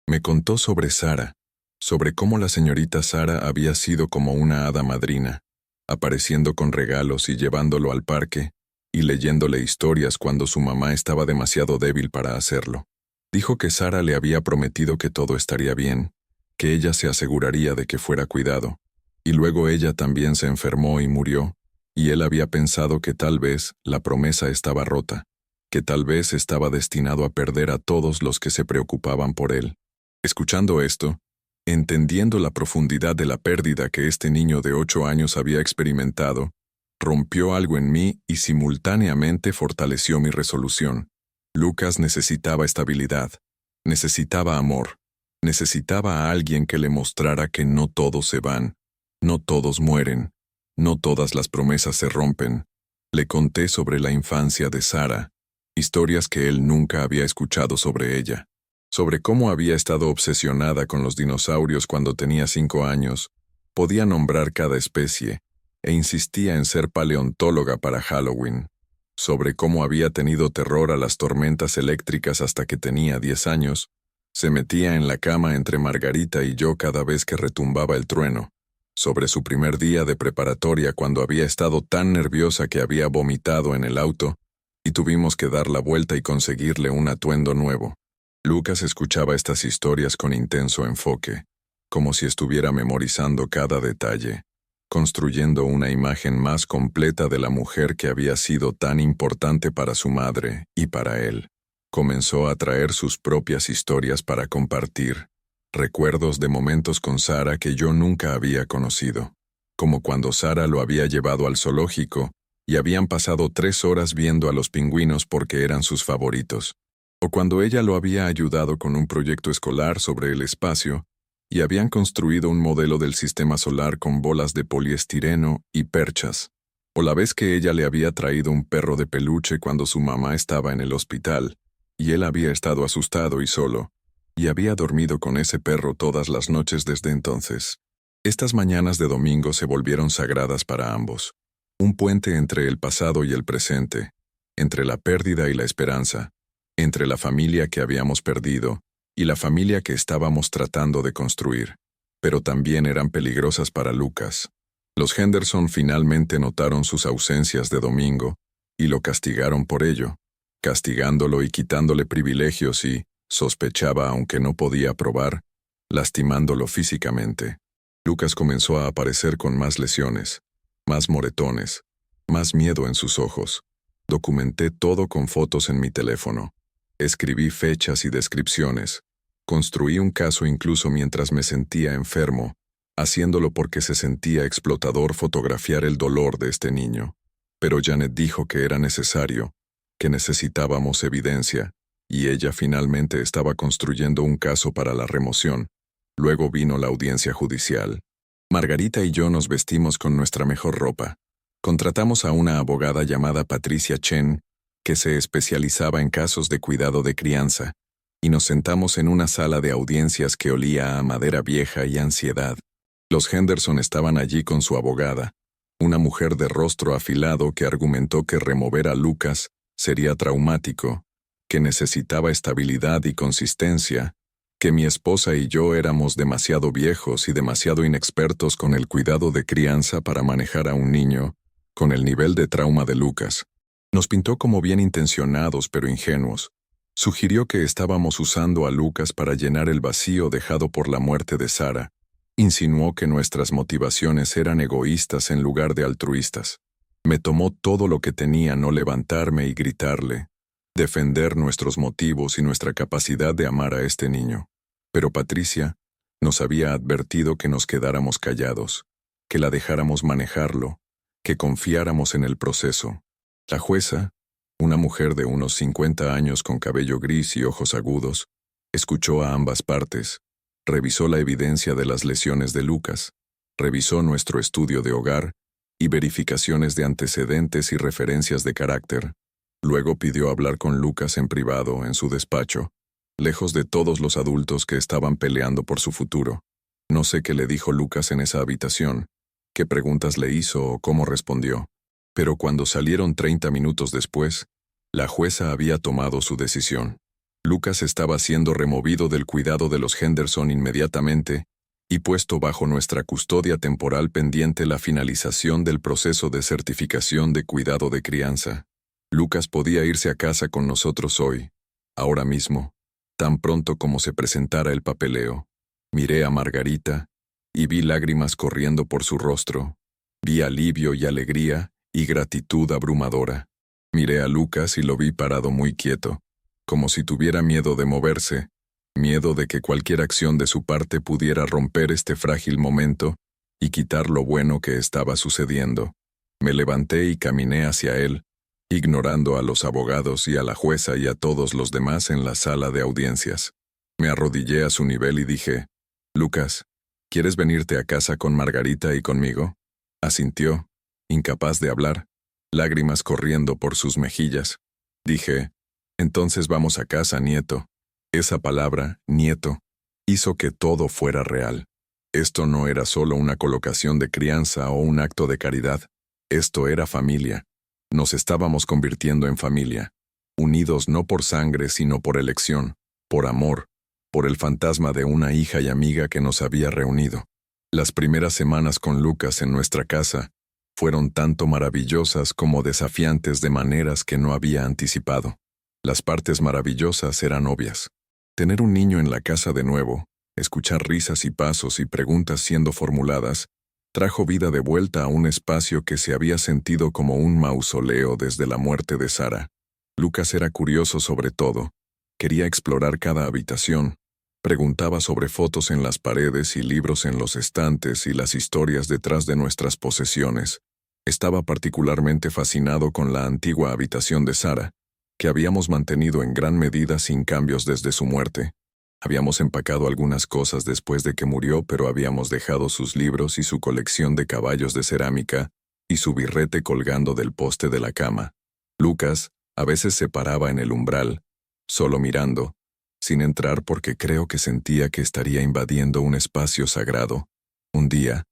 Me contó sobre Sara, sobre cómo la señorita Sara había sido como una hada madrina, apareciendo con regalos y llevándolo al parque, y leyéndole historias cuando su mamá estaba demasiado débil para hacerlo. Dijo que Sara le había prometido que todo estaría bien, que ella se aseguraría de que fuera cuidado, y luego ella también se enfermó y murió, y él había pensado que tal vez la promesa estaba rota, que tal vez estaba destinado a perder a todos los que se preocupaban por él. Escuchando esto, entendiendo la profundidad de la pérdida que este niño de 8 años había experimentado, rompió algo en mí y simultáneamente fortaleció mi resolución. Lucas necesitaba estabilidad, necesitaba amor, necesitaba a alguien que le mostrara que no todos se van, no todos mueren, no todas las promesas se rompen. Le conté sobre la infancia de Sara, historias que él nunca había escuchado sobre ella, sobre cómo había estado obsesionada con los dinosaurios cuando tenía 5 años, podía nombrar cada especie, e insistía en ser paleontóloga para Halloween, sobre cómo había tenido terror a las tormentas eléctricas hasta que tenía 10 años, se metía en la cama entre Margarita y yo cada vez que retumbaba el trueno, sobre su primer día de preparatoria cuando había estado tan nerviosa que había vomitado en el auto, y tuvimos que dar la vuelta y conseguirle un atuendo nuevo. Lucas escuchaba estas historias con intenso enfoque, como si estuviera memorizando cada detalle, construyendo una imagen más completa de la mujer que había sido tan importante para su madre y para él. Comenzó a traer sus propias historias para compartir, recuerdos de momentos con Sara que yo nunca había conocido, como cuando Sara lo había llevado al zoológico y habían pasado 3 horas viendo a los pingüinos porque eran sus favoritos, o cuando ella lo había ayudado con un proyecto escolar sobre el espacio y habían construido un modelo del sistema solar con bolas de poliestireno y perchas, o la vez que ella le había traído un perro de peluche cuando su mamá estaba en el hospital, y él había estado asustado y solo, y había dormido con ese perro todas las noches desde entonces. Estas mañanas de domingo se volvieron sagradas para ambos, un puente entre el pasado y el presente, entre la pérdida y la esperanza, entre la familia que habíamos perdido y la familia que estábamos tratando de construir, pero también eran peligrosas para Lucas. Los Henderson finalmente notaron sus ausencias de domingo y lo castigaron por ello, castigándolo y quitándole privilegios y, sospechaba aunque no podía probar, lastimándolo físicamente. Lucas comenzó a aparecer con más lesiones, más moretones, más miedo en sus ojos. Documenté todo con fotos en mi teléfono. Escribí fechas y descripciones. Construí un caso incluso mientras me sentía enfermo, haciéndolo porque se sentía explotador fotografiar el dolor de este niño. Pero Janet dijo que era necesario, que necesitábamos evidencia, y ella finalmente estaba construyendo un caso para la remoción. Luego vino la audiencia judicial. Margarita y yo nos vestimos con nuestra mejor ropa. Contratamos a una abogada llamada Patricia Chen, que se especializaba en casos de cuidado de crianza, y nos sentamos en una sala de audiencias que olía a madera vieja y ansiedad. Los Henderson estaban allí con su abogada, una mujer de rostro afilado que argumentó que remover a Lucas sería traumático, que necesitaba estabilidad y consistencia, que mi esposa y yo éramos demasiado viejos y demasiado inexpertos con el cuidado de crianza para manejar a un niño con el nivel de trauma de Lucas. Nos pintó como bien intencionados pero ingenuos. Sugirió que estábamos usando a Lucas para llenar el vacío dejado por la muerte de Sara. Insinuó que nuestras motivaciones eran egoístas en lugar de altruistas. Me tomó todo lo que tenía no levantarme y gritarle, defender nuestros motivos y nuestra capacidad de amar a este niño. Pero Patricia nos había advertido que nos quedáramos callados, que la dejáramos manejarlo, que confiáramos en el proceso. La jueza, una mujer de unos 50 años con cabello gris y ojos agudos, escuchó a ambas partes, revisó la evidencia de las lesiones de Lucas, revisó nuestro estudio de hogar y verificaciones de antecedentes y referencias de carácter. Luego pidió hablar con Lucas en privado en su despacho, lejos de todos los adultos que estaban peleando por su futuro. No sé qué le dijo Lucas en esa habitación, qué preguntas le hizo o cómo respondió, pero cuando salieron 30 minutos después, la jueza había tomado su decisión. Lucas estaba siendo removido del cuidado de los Henderson inmediatamente y puesto bajo nuestra custodia temporal pendiente la finalización del proceso de certificación de cuidado de crianza. Lucas podía irse a casa con nosotros hoy, ahora mismo, tan pronto como se presentara el papeleo. Miré a Margarita y vi lágrimas corriendo por su rostro. Vi alivio y alegría y gratitud abrumadora. Miré a Lucas y lo vi parado muy quieto, como si tuviera miedo de moverse, miedo de que cualquier acción de su parte pudiera romper este frágil momento y quitar lo bueno que estaba sucediendo. Me levanté y caminé hacia él, ignorando a los abogados y a la jueza y a todos los demás en la sala de audiencias. Me arrodillé a su nivel y dije, «Lucas, ¿quieres venirte a casa con Margarita y conmigo?» Asintió, incapaz de hablar, lágrimas corriendo por sus mejillas. Dije, «Entonces vamos a casa, nieto». Esa palabra, nieto, hizo que todo fuera real. Esto no era solo una colocación de crianza o un acto de caridad. Esto era familia. Nos estábamos convirtiendo en familia, unidos no por sangre sino por elección, por amor, por el fantasma de una hija y amiga que nos había reunido. Las primeras semanas con Lucas en nuestra casa fueron tanto maravillosas como desafiantes de maneras que no había anticipado. Las partes maravillosas eran obvias. Tener un niño en la casa de nuevo, escuchar risas y pasos y preguntas siendo formuladas, trajo vida de vuelta a un espacio que se había sentido como un mausoleo desde la muerte de Sara. Lucas era curioso sobre todo. Quería explorar cada habitación. Preguntaba sobre fotos en las paredes y libros en los estantes y las historias detrás de nuestras posesiones. Estaba particularmente fascinado con la antigua habitación de Sara, que habíamos mantenido en gran medida sin cambios desde su muerte. Habíamos empacado algunas cosas después de que murió, pero habíamos dejado sus libros y su colección de caballos de cerámica y su birrete colgando del poste de la cama. Lucas a veces se paraba en el umbral, solo mirando, sin entrar porque creo que sentía que estaría invadiendo un espacio sagrado. Un día,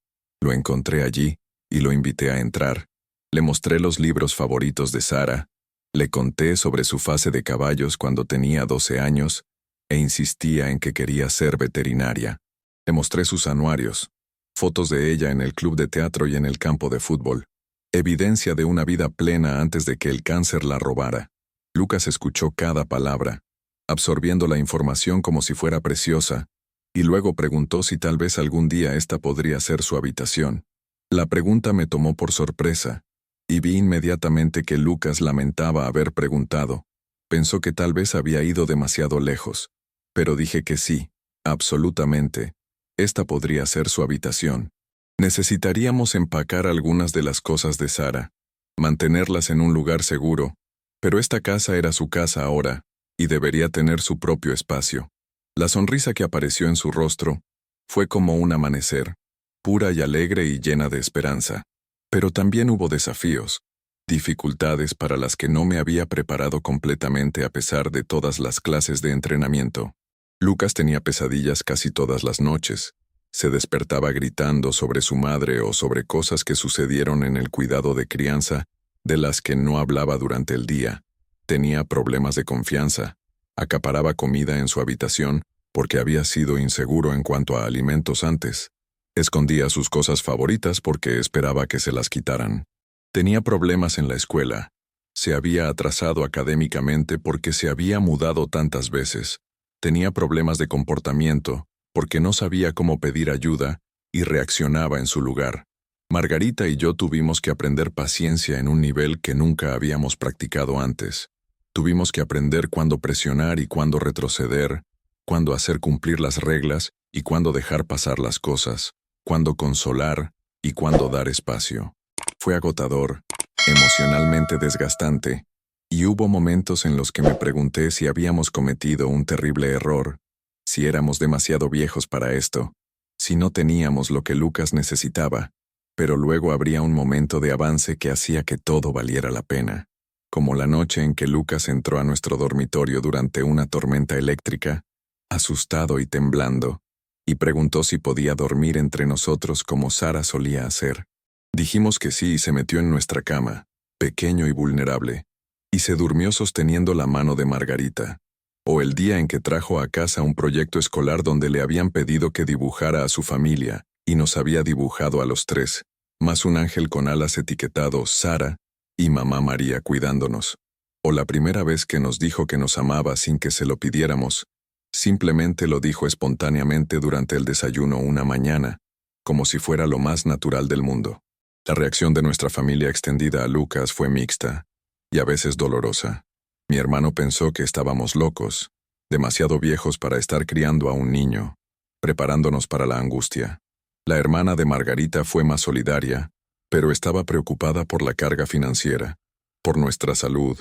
lo encontré allí y lo invité a entrar. Le mostré los libros favoritos de Sara, le conté sobre su fase de caballos cuando tenía 12 años e insistía en que quería ser veterinaria. Le mostré sus anuarios, fotos de ella en el club de teatro y en el campo de fútbol, evidencia de una vida plena antes de que el cáncer la robara. Lucas escuchó cada palabra, absorbiendo la información como si fuera preciosa, y luego preguntó si tal vez algún día esta podría ser su habitación. La pregunta me tomó por sorpresa, y vi inmediatamente que Lucas lamentaba haber preguntado. Pensó que tal vez había ido demasiado lejos, pero dije que sí, absolutamente. Esta podría ser su habitación. Necesitaríamos empacar algunas de las cosas de Sara, mantenerlas en un lugar seguro, pero esta casa era su casa ahora, y debería tener su propio espacio. La sonrisa que apareció en su rostro fue como un amanecer, pura y alegre y llena de esperanza. Pero también hubo desafíos, dificultades para las que no me había preparado completamente a pesar de todas las clases de entrenamiento. Lucas tenía pesadillas casi todas las noches. Se despertaba gritando sobre su madre o sobre cosas que sucedieron en el cuidado de crianza, de las que no hablaba durante el día. Tenía problemas de confianza. Acaparaba comida en su habitación, porque había sido inseguro en cuanto a alimentos antes. Escondía sus cosas favoritas porque esperaba que se las quitaran. Tenía problemas en la escuela. Se había atrasado académicamente porque se había mudado tantas veces. Tenía problemas de comportamiento porque no sabía cómo pedir ayuda y reaccionaba en su lugar. Margarita y yo tuvimos que aprender paciencia en un nivel que nunca habíamos practicado antes. Tuvimos que aprender cuándo presionar y cuándo retroceder, cuándo hacer cumplir las reglas y cuándo dejar pasar las cosas, cuándo consolar y cuándo dar espacio. Fue agotador, emocionalmente desgastante, y hubo momentos en los que me pregunté si habíamos cometido un terrible error, si éramos demasiado viejos para esto, si no teníamos lo que Lucas necesitaba, pero luego habría un momento de avance que hacía que todo valiera la pena, como la noche en que Lucas entró a nuestro dormitorio durante una tormenta eléctrica, asustado y temblando, y preguntó si podía dormir entre nosotros como Sara solía hacer. Dijimos que sí y se metió en nuestra cama, pequeño y vulnerable, y se durmió sosteniendo la mano de Margarita. O el día en que trajo a casa un proyecto escolar donde le habían pedido que dibujara a su familia, y nos había dibujado a los tres, más un ángel con alas etiquetado Sara y Mamá María cuidándonos. O la primera vez que nos dijo que nos amaba sin que se lo pidiéramos, simplemente lo dijo espontáneamente durante el desayuno una mañana, como si fuera lo más natural del mundo. La reacción de nuestra familia extendida a Lucas fue mixta, y a veces dolorosa. Mi hermano pensó que estábamos locos, demasiado viejos para estar criando a un niño, preparándonos para la angustia. La hermana de Margarita fue más solidaria, pero estaba preocupada por la carga financiera, por nuestra salud,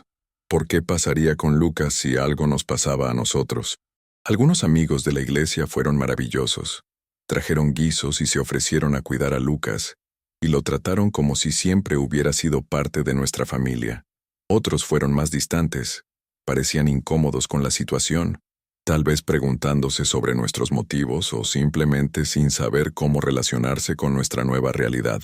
por qué pasaría con Lucas si algo nos pasaba a nosotros. Algunos amigos de la iglesia fueron maravillosos. Trajeron guisos y se ofrecieron a cuidar a Lucas, y lo trataron como si siempre hubiera sido parte de nuestra familia. Otros fueron más distantes, parecían incómodos con la situación, tal vez preguntándose sobre nuestros motivos o simplemente sin saber cómo relacionarse con nuestra nueva realidad.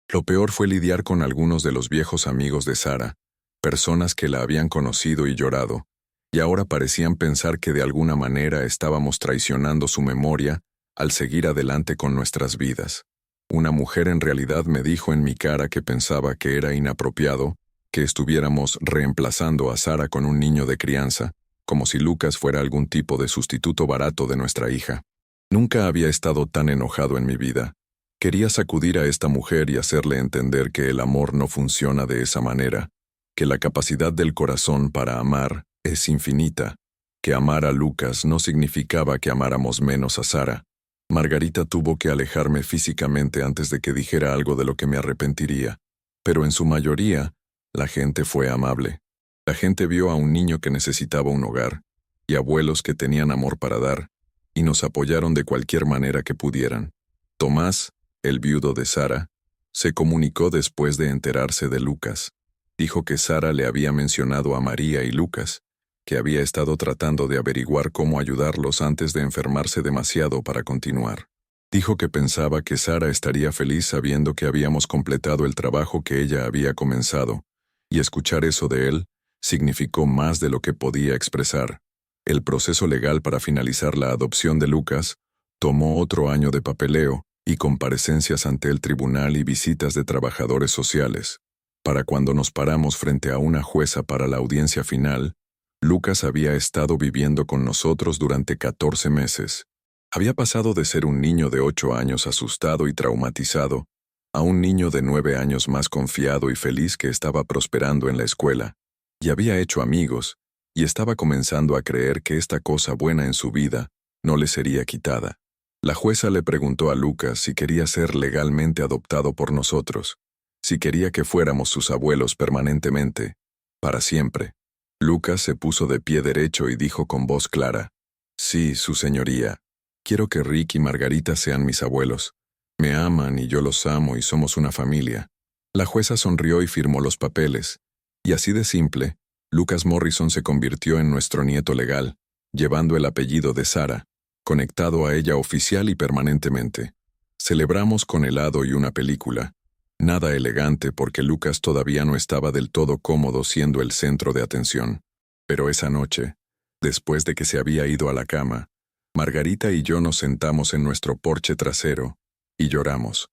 Lo peor fue lidiar con algunos de los viejos amigos de Sara, personas que la habían conocido y llorado, y ahora parecían pensar que de alguna manera estábamos traicionando su memoria al seguir adelante con nuestras vidas. Una mujer en realidad me dijo en mi cara que pensaba que era inapropiado que estuviéramos reemplazando a Sara con un niño de crianza, como si Lucas fuera algún tipo de sustituto barato de nuestra hija. Nunca había estado tan enojado en mi vida. Quería sacudir a esta mujer y hacerle entender que el amor no funciona de esa manera, que la capacidad del corazón para amar es infinita, que amar a Lucas no significaba que amáramos menos a Sara. Margarita tuvo que alejarme físicamente antes de que dijera algo de lo que me arrepentiría, pero en su mayoría, la gente fue amable. La gente vio a un niño que necesitaba un hogar, y abuelos que tenían amor para dar, y nos apoyaron de cualquier manera que pudieran. Tomás, el viudo de Sara, se comunicó después de enterarse de Lucas. Dijo que Sara le había mencionado a María y Lucas, que había estado tratando de averiguar cómo ayudarlos antes de enfermarse demasiado para continuar. Dijo que pensaba que Sara estaría feliz sabiendo que habíamos completado el trabajo que ella había comenzado, y escuchar eso de él significó más de lo que podía expresar. El proceso legal para finalizar la adopción de Lucas tomó otro año de papeleo y comparecencias ante el tribunal y visitas de trabajadores sociales. Para cuando nos paramos frente a una jueza para la audiencia final, Lucas había estado viviendo con nosotros durante 14 meses. Había pasado de ser un niño de 8 años asustado y traumatizado a un niño de 9 años más confiado y feliz que estaba prosperando en la escuela, y había hecho amigos, y estaba comenzando a creer que esta cosa buena en su vida no le sería quitada. La jueza le preguntó a Lucas si quería ser legalmente adoptado por nosotros, si quería que fuéramos sus abuelos permanentemente, para siempre. Lucas se puso de pie derecho y dijo con voz clara: «Sí, su señoría. Quiero que Rick y Margarita sean mis abuelos. Me aman y yo los amo y somos una familia». La jueza sonrió y firmó los papeles, y así de simple, Lucas Morrison se convirtió en nuestro nieto legal, llevando el apellido de Sara, conectado a ella oficial y permanentemente. Celebramos con helado y una película. Nada elegante porque Lucas todavía no estaba del todo cómodo siendo el centro de atención. Pero esa noche, después de que se había ido a la cama, Margarita y yo nos sentamos en nuestro porche trasero y lloramos.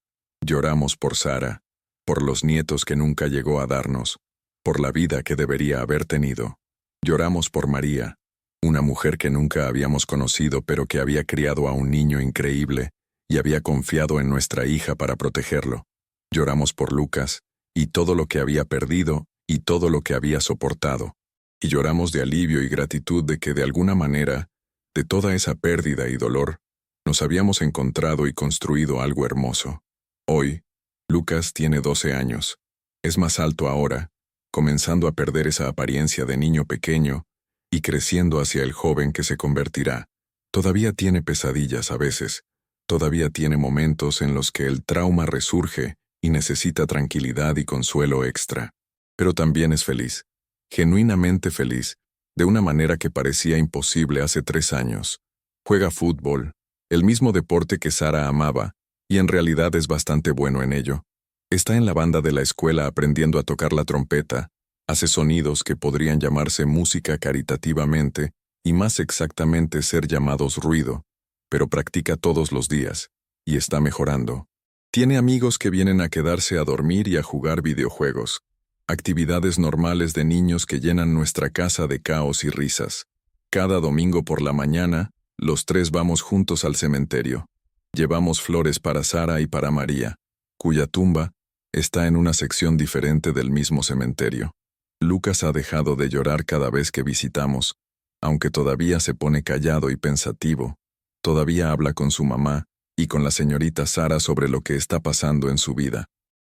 Lloramos por Sara, por los nietos que nunca llegó a darnos, por la vida que debería haber tenido. Lloramos por María, una mujer que nunca habíamos conocido pero que había criado a un niño increíble y había confiado en nuestra hija para protegerlo. Lloramos por Lucas, y todo lo que había perdido y todo lo que había soportado. Y lloramos de alivio y gratitud de que de alguna manera, de toda esa pérdida y dolor, nos habíamos encontrado y construido algo hermoso. Hoy, Lucas tiene 12 años. Es más alto ahora, comenzando a perder esa apariencia de niño pequeño y creciendo hacia el joven que se convertirá. Todavía tiene pesadillas a veces, todavía tiene momentos en los que el trauma resurge y necesita tranquilidad y consuelo extra. Pero también es feliz, genuinamente feliz, de una manera que parecía imposible hace 3 años. Juega fútbol, el mismo deporte que Sara amaba, y en realidad es bastante bueno en ello. Está en la banda de la escuela aprendiendo a tocar la trompeta, hace sonidos que podrían llamarse música caritativamente y más exactamente ser llamados ruido, pero practica todos los días, y está mejorando. Tiene amigos que vienen a quedarse a dormir y a jugar videojuegos, actividades normales de niños que llenan nuestra casa de caos y risas. Cada domingo por la mañana, los 3 vamos juntos al cementerio. Llevamos flores para Sara y para María, cuya tumba está en una sección diferente del mismo cementerio. Lucas ha dejado de llorar cada vez que visitamos, aunque todavía se pone callado y pensativo. Todavía habla con su mamá y con la señorita Sara sobre lo que está pasando en su vida.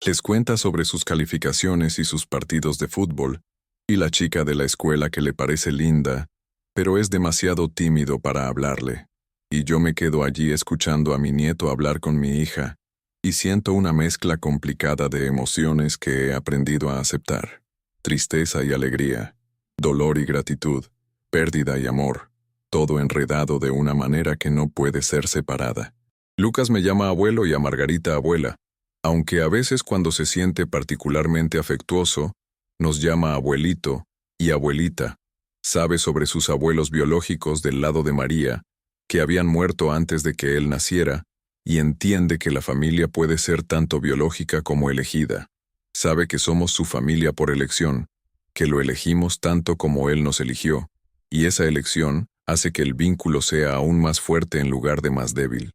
Les cuenta sobre sus calificaciones y sus partidos de fútbol, y la chica de la escuela que le parece linda, pero es demasiado tímido para hablarle. Y yo me quedo allí escuchando a mi nieto hablar con mi hija, y siento una mezcla complicada de emociones que he aprendido a aceptar. Tristeza y alegría, dolor y gratitud, pérdida y amor, todo enredado de una manera que no puede ser separada. Lucas me llama abuelo y a Margarita abuela, aunque a veces cuando se siente particularmente afectuoso, nos llama abuelito y abuelita. Sabe sobre sus abuelos biológicos del lado de María, que habían muerto antes de que él naciera, y entiende que la familia puede ser tanto biológica como elegida. Sabe que somos su familia por elección, que lo elegimos tanto como él nos eligió, y esa elección hace que el vínculo sea aún más fuerte en lugar de más débil.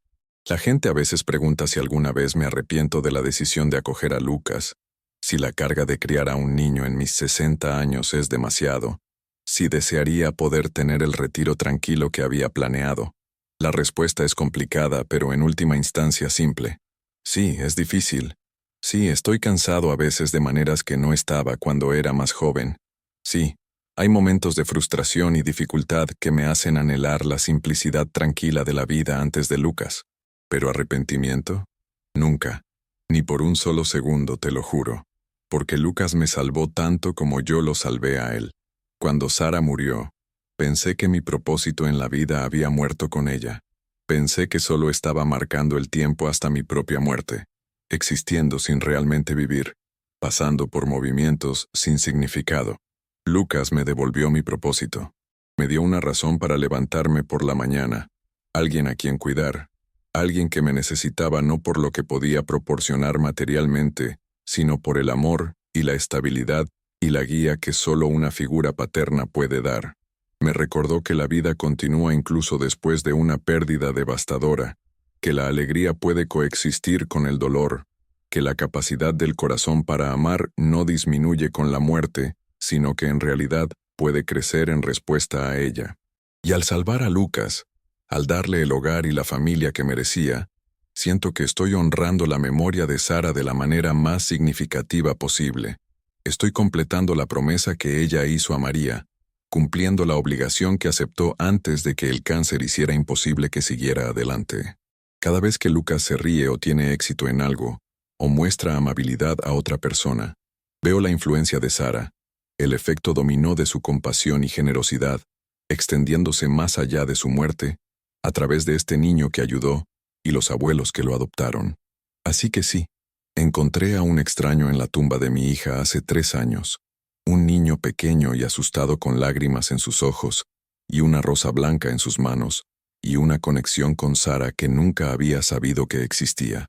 La gente a veces pregunta si alguna vez me arrepiento de la decisión de acoger a Lucas, si la carga de criar a un niño en mis 60 años es demasiado, si desearía poder tener el retiro tranquilo que había planeado. La respuesta es complicada, pero en última instancia simple. Sí, es difícil. Sí, estoy cansado a veces de maneras que no estaba cuando era más joven. Sí, hay momentos de frustración y dificultad que me hacen anhelar la simplicidad tranquila de la vida antes de Lucas. ¿Pero arrepentimiento? Nunca. Ni por un solo segundo, te lo juro. Porque Lucas me salvó tanto como yo lo salvé a él. Cuando Sara murió, pensé que mi propósito en la vida había muerto con ella. Pensé que solo estaba marcando el tiempo hasta mi propia muerte, existiendo sin realmente vivir, pasando por movimientos sin significado. Lucas me devolvió mi propósito. Me dio una razón para levantarme por la mañana, alguien a quien cuidar, alguien que me necesitaba no por lo que podía proporcionar materialmente, sino por el amor y la estabilidad y la guía que solo una figura paterna puede dar. Me recordó que la vida continúa incluso después de una pérdida devastadora, que la alegría puede coexistir con el dolor, que la capacidad del corazón para amar no disminuye con la muerte, sino que en realidad puede crecer en respuesta a ella. Y al salvar a Lucas, al darle el hogar y la familia que merecía, siento que estoy honrando la memoria de Sara de la manera más significativa posible. Estoy completando la promesa que ella hizo a María, cumpliendo la obligación que aceptó antes de que el cáncer hiciera imposible que siguiera adelante. Cada vez que Lucas se ríe o tiene éxito en algo, o muestra amabilidad a otra persona, veo la influencia de Sara, el efecto dominó de su compasión y generosidad, extendiéndose más allá de su muerte, a través de este niño que ayudó y los abuelos que lo adoptaron. Así que sí, encontré a un extraño en la tumba de mi hija hace 3 años, un niño pequeño y asustado con lágrimas en sus ojos y una rosa blanca en sus manos, y una conexión con Sara que nunca había sabido que existía.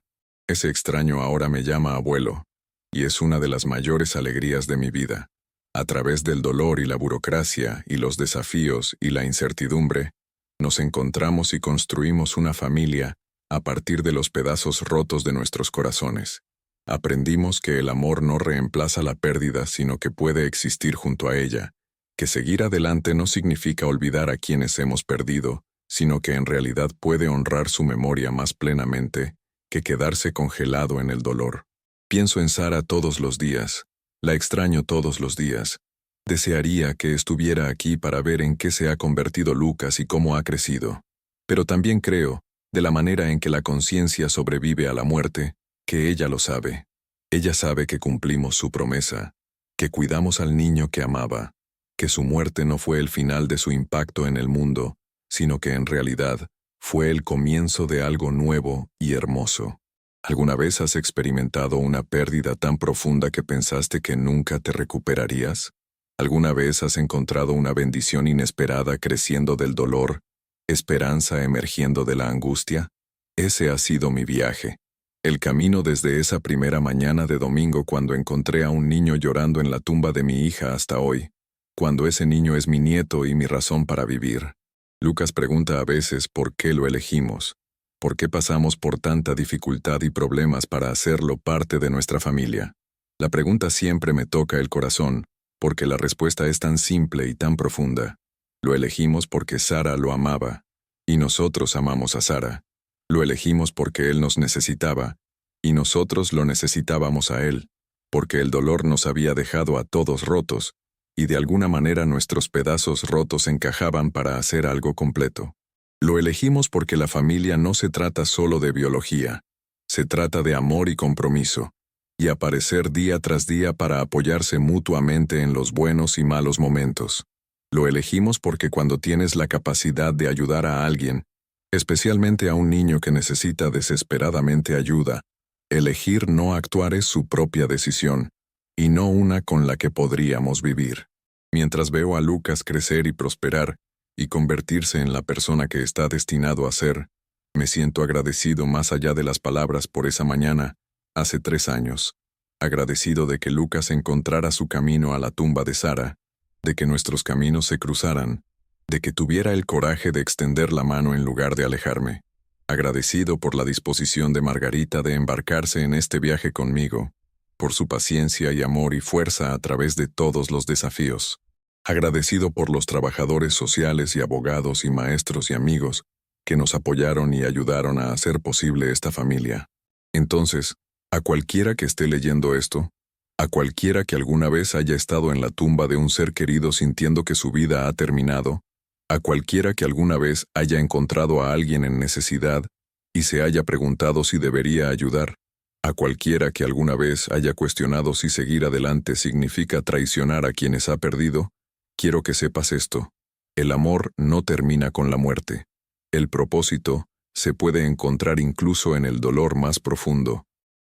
Ese extraño ahora me llama abuelo, y es una de las mayores alegrías de mi vida. A través del dolor y la burocracia y los desafíos y la incertidumbre, nos encontramos y construimos una familia a partir de los pedazos rotos de nuestros corazones. Aprendimos que el amor no reemplaza la pérdida, sino que puede existir junto a ella, que seguir adelante no significa olvidar a quienes hemos perdido, sino que en realidad puede honrar su memoria más plenamente que quedarse congelado en el dolor. Pienso en Sara todos los días, la extraño todos los días. Desearía que estuviera aquí para ver en qué se ha convertido Lucas y cómo ha crecido. Pero también creo, de la manera en que la conciencia sobrevive a la muerte, que ella lo sabe. Ella sabe que cumplimos su promesa, que cuidamos al niño que amaba, que su muerte no fue el final de su impacto en el mundo, sino que en realidad fue el comienzo de algo nuevo y hermoso. ¿Alguna vez has experimentado una pérdida tan profunda que pensaste que nunca te recuperarías? ¿Alguna vez has encontrado una bendición inesperada creciendo del dolor, esperanza emergiendo de la angustia? Ese ha sido mi viaje. El camino desde esa primera mañana de domingo cuando encontré a un niño llorando en la tumba de mi hija hasta hoy, cuando ese niño es mi nieto y mi razón para vivir. Lucas pregunta a veces por qué lo elegimos, por qué pasamos por tanta dificultad y problemas para hacerlo parte de nuestra familia. La pregunta siempre me toca el corazón, porque la respuesta es tan simple y tan profunda. Lo elegimos porque Sara lo amaba, y nosotros amamos a Sara. Lo elegimos porque él nos necesitaba, y nosotros lo necesitábamos a él, porque el dolor nos había dejado a todos rotos, y de alguna manera nuestros pedazos rotos encajaban para hacer algo completo. Lo elegimos porque la familia no se trata solo de biología, se trata de amor y compromiso, y aparecer día tras día para apoyarse mutuamente en los buenos y malos momentos. Lo elegimos porque cuando tienes la capacidad de ayudar a alguien, especialmente a un niño que necesita desesperadamente ayuda, elegir no actuar es su propia decisión, y no una con la que podríamos vivir. Mientras veo a Lucas crecer y prosperar, y convertirse en la persona que está destinado a ser, me siento agradecido más allá de las palabras por esa mañana, hace 3 años. Agradecido de que Lucas encontrara su camino a la tumba de Sara, de que nuestros caminos se cruzaran, de que tuviera el coraje de extender la mano en lugar de alejarme. Agradecido por la disposición de Margarita de embarcarse en este viaje conmigo, por su paciencia y amor y fuerza a través de todos los desafíos. Agradecido por los trabajadores sociales y abogados y maestros y amigos que nos apoyaron y ayudaron a hacer posible esta familia. Entonces, a cualquiera que esté leyendo esto, a cualquiera que alguna vez haya estado en la tumba de un ser querido sintiendo que su vida ha terminado, a cualquiera que alguna vez haya encontrado a alguien en necesidad y se haya preguntado si debería ayudar, a cualquiera que alguna vez haya cuestionado si seguir adelante significa traicionar a quienes ha perdido, quiero que sepas esto: el amor no termina con la muerte. El propósito se puede encontrar incluso en el dolor más profundo.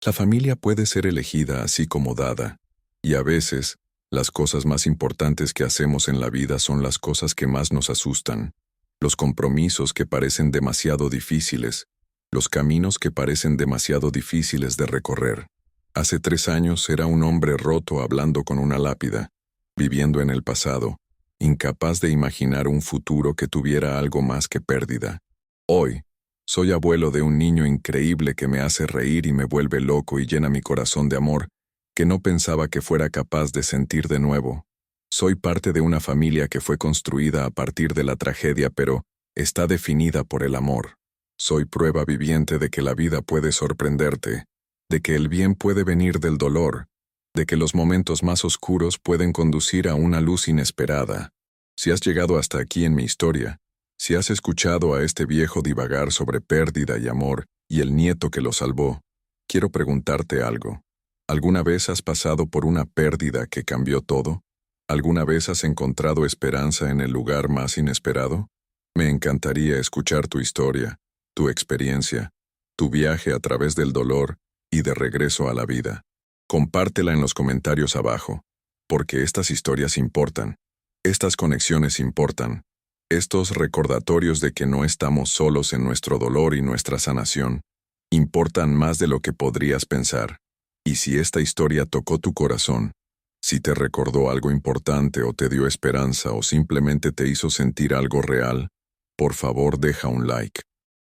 La familia puede ser elegida así como dada, y a veces, las cosas más importantes que hacemos en la vida son las cosas que más nos asustan, los compromisos que parecen demasiado difíciles, los caminos que parecen demasiado difíciles de recorrer. Hace 3 años era un hombre roto hablando con una lápida, viviendo en el pasado, incapaz de imaginar un futuro que tuviera algo más que pérdida. Hoy, soy abuelo de un niño increíble que me hace reír y me vuelve loco y llena mi corazón de amor, que no pensaba que fuera capaz de sentir de nuevo. Soy parte de una familia que fue construida a partir de la tragedia, pero está definida por el amor. Soy prueba viviente de que la vida puede sorprenderte, de que el bien puede venir del dolor, de que los momentos más oscuros pueden conducir a una luz inesperada. Si has llegado hasta aquí en mi historia, si has escuchado a este viejo divagar sobre pérdida y amor y el nieto que lo salvó, quiero preguntarte algo. ¿Alguna vez has pasado por una pérdida que cambió todo? ¿Alguna vez has encontrado esperanza en el lugar más inesperado? Me encantaría escuchar tu historia, tu experiencia, tu viaje a través del dolor y de regreso a la vida. Compártela en los comentarios abajo, porque estas historias importan, estas conexiones importan, Estos recordatorios de que no estamos solos en nuestro dolor y nuestra sanación importan más de lo que podrías pensar. Y si esta historia tocó tu corazón, si te recordó algo importante o te dio esperanza o simplemente te hizo sentir algo real, por favor deja un like.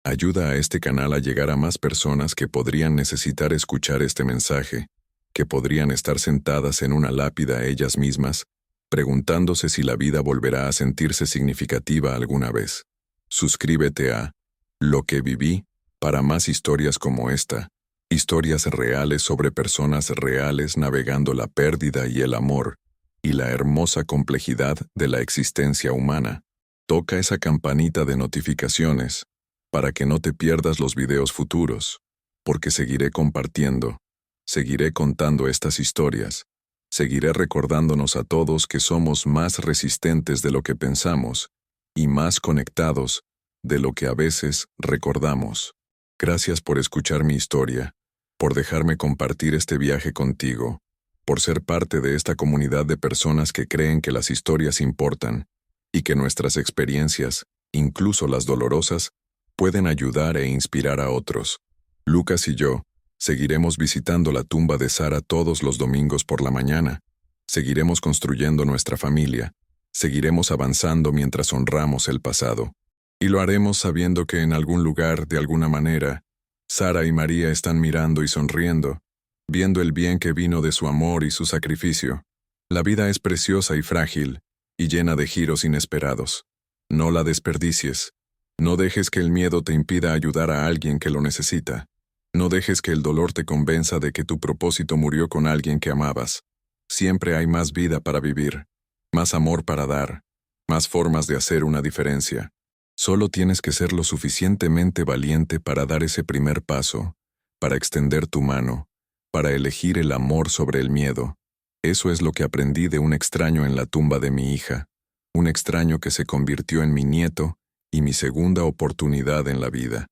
Ayuda a este canal a llegar a más personas que podrían necesitar escuchar este mensaje, que podrían estar sentadas en una lápida ellas mismas, preguntándose si la vida volverá a sentirse significativa alguna vez. Suscríbete a Lo que viví para más historias como esta, historias reales sobre personas reales navegando la pérdida y el amor, y la hermosa complejidad de la existencia humana. Toca esa campanita de notificaciones, para que no te pierdas los videos futuros, porque seguiré compartiendo, seguiré contando estas historias, seguiré recordándonos a todos que somos más resistentes de lo que pensamos, y más conectados de lo que a veces recordamos. Gracias por escuchar mi historia, por dejarme compartir este viaje contigo, por ser parte de esta comunidad de personas que creen que las historias importan, y que nuestras experiencias, incluso las dolorosas, pueden ayudar e inspirar a otros. Lucas y yo seguiremos visitando la tumba de Sara todos los domingos por la mañana, seguiremos construyendo nuestra familia, seguiremos avanzando mientras honramos el pasado. Y lo haremos sabiendo que en algún lugar, de alguna manera, Sara y María están mirando y sonriendo, viendo el bien que vino de su amor y su sacrificio. La vida es preciosa y frágil, y llena de giros inesperados. No la desperdicies. No dejes que el miedo te impida ayudar a alguien que lo necesita. No dejes que el dolor te convenza de que tu propósito murió con alguien que amabas. Siempre hay más vida para vivir, más amor para dar, más formas de hacer una diferencia. Solo tienes que ser lo suficientemente valiente para dar ese primer paso, para extender tu mano, para elegir el amor sobre el miedo. Eso es lo que aprendí de un extraño en la tumba de mi hija, un extraño que se convirtió en mi nieto y mi segunda oportunidad en la vida.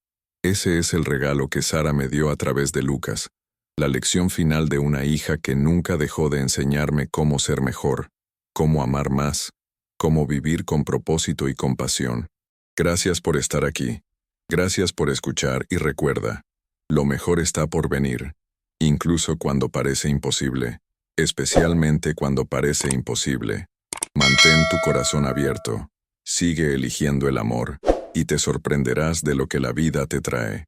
Ese es el regalo que Sara me dio a través de Lucas, la lección final de una hija que nunca dejó de enseñarme cómo ser mejor, cómo amar más, cómo vivir con propósito y compasión. Gracias por estar aquí. Gracias por escuchar y recuerda, lo mejor está por venir, incluso cuando parece imposible, especialmente cuando parece imposible. Mantén tu corazón abierto, sigue eligiendo el amor, y te sorprenderás de lo que la vida te trae.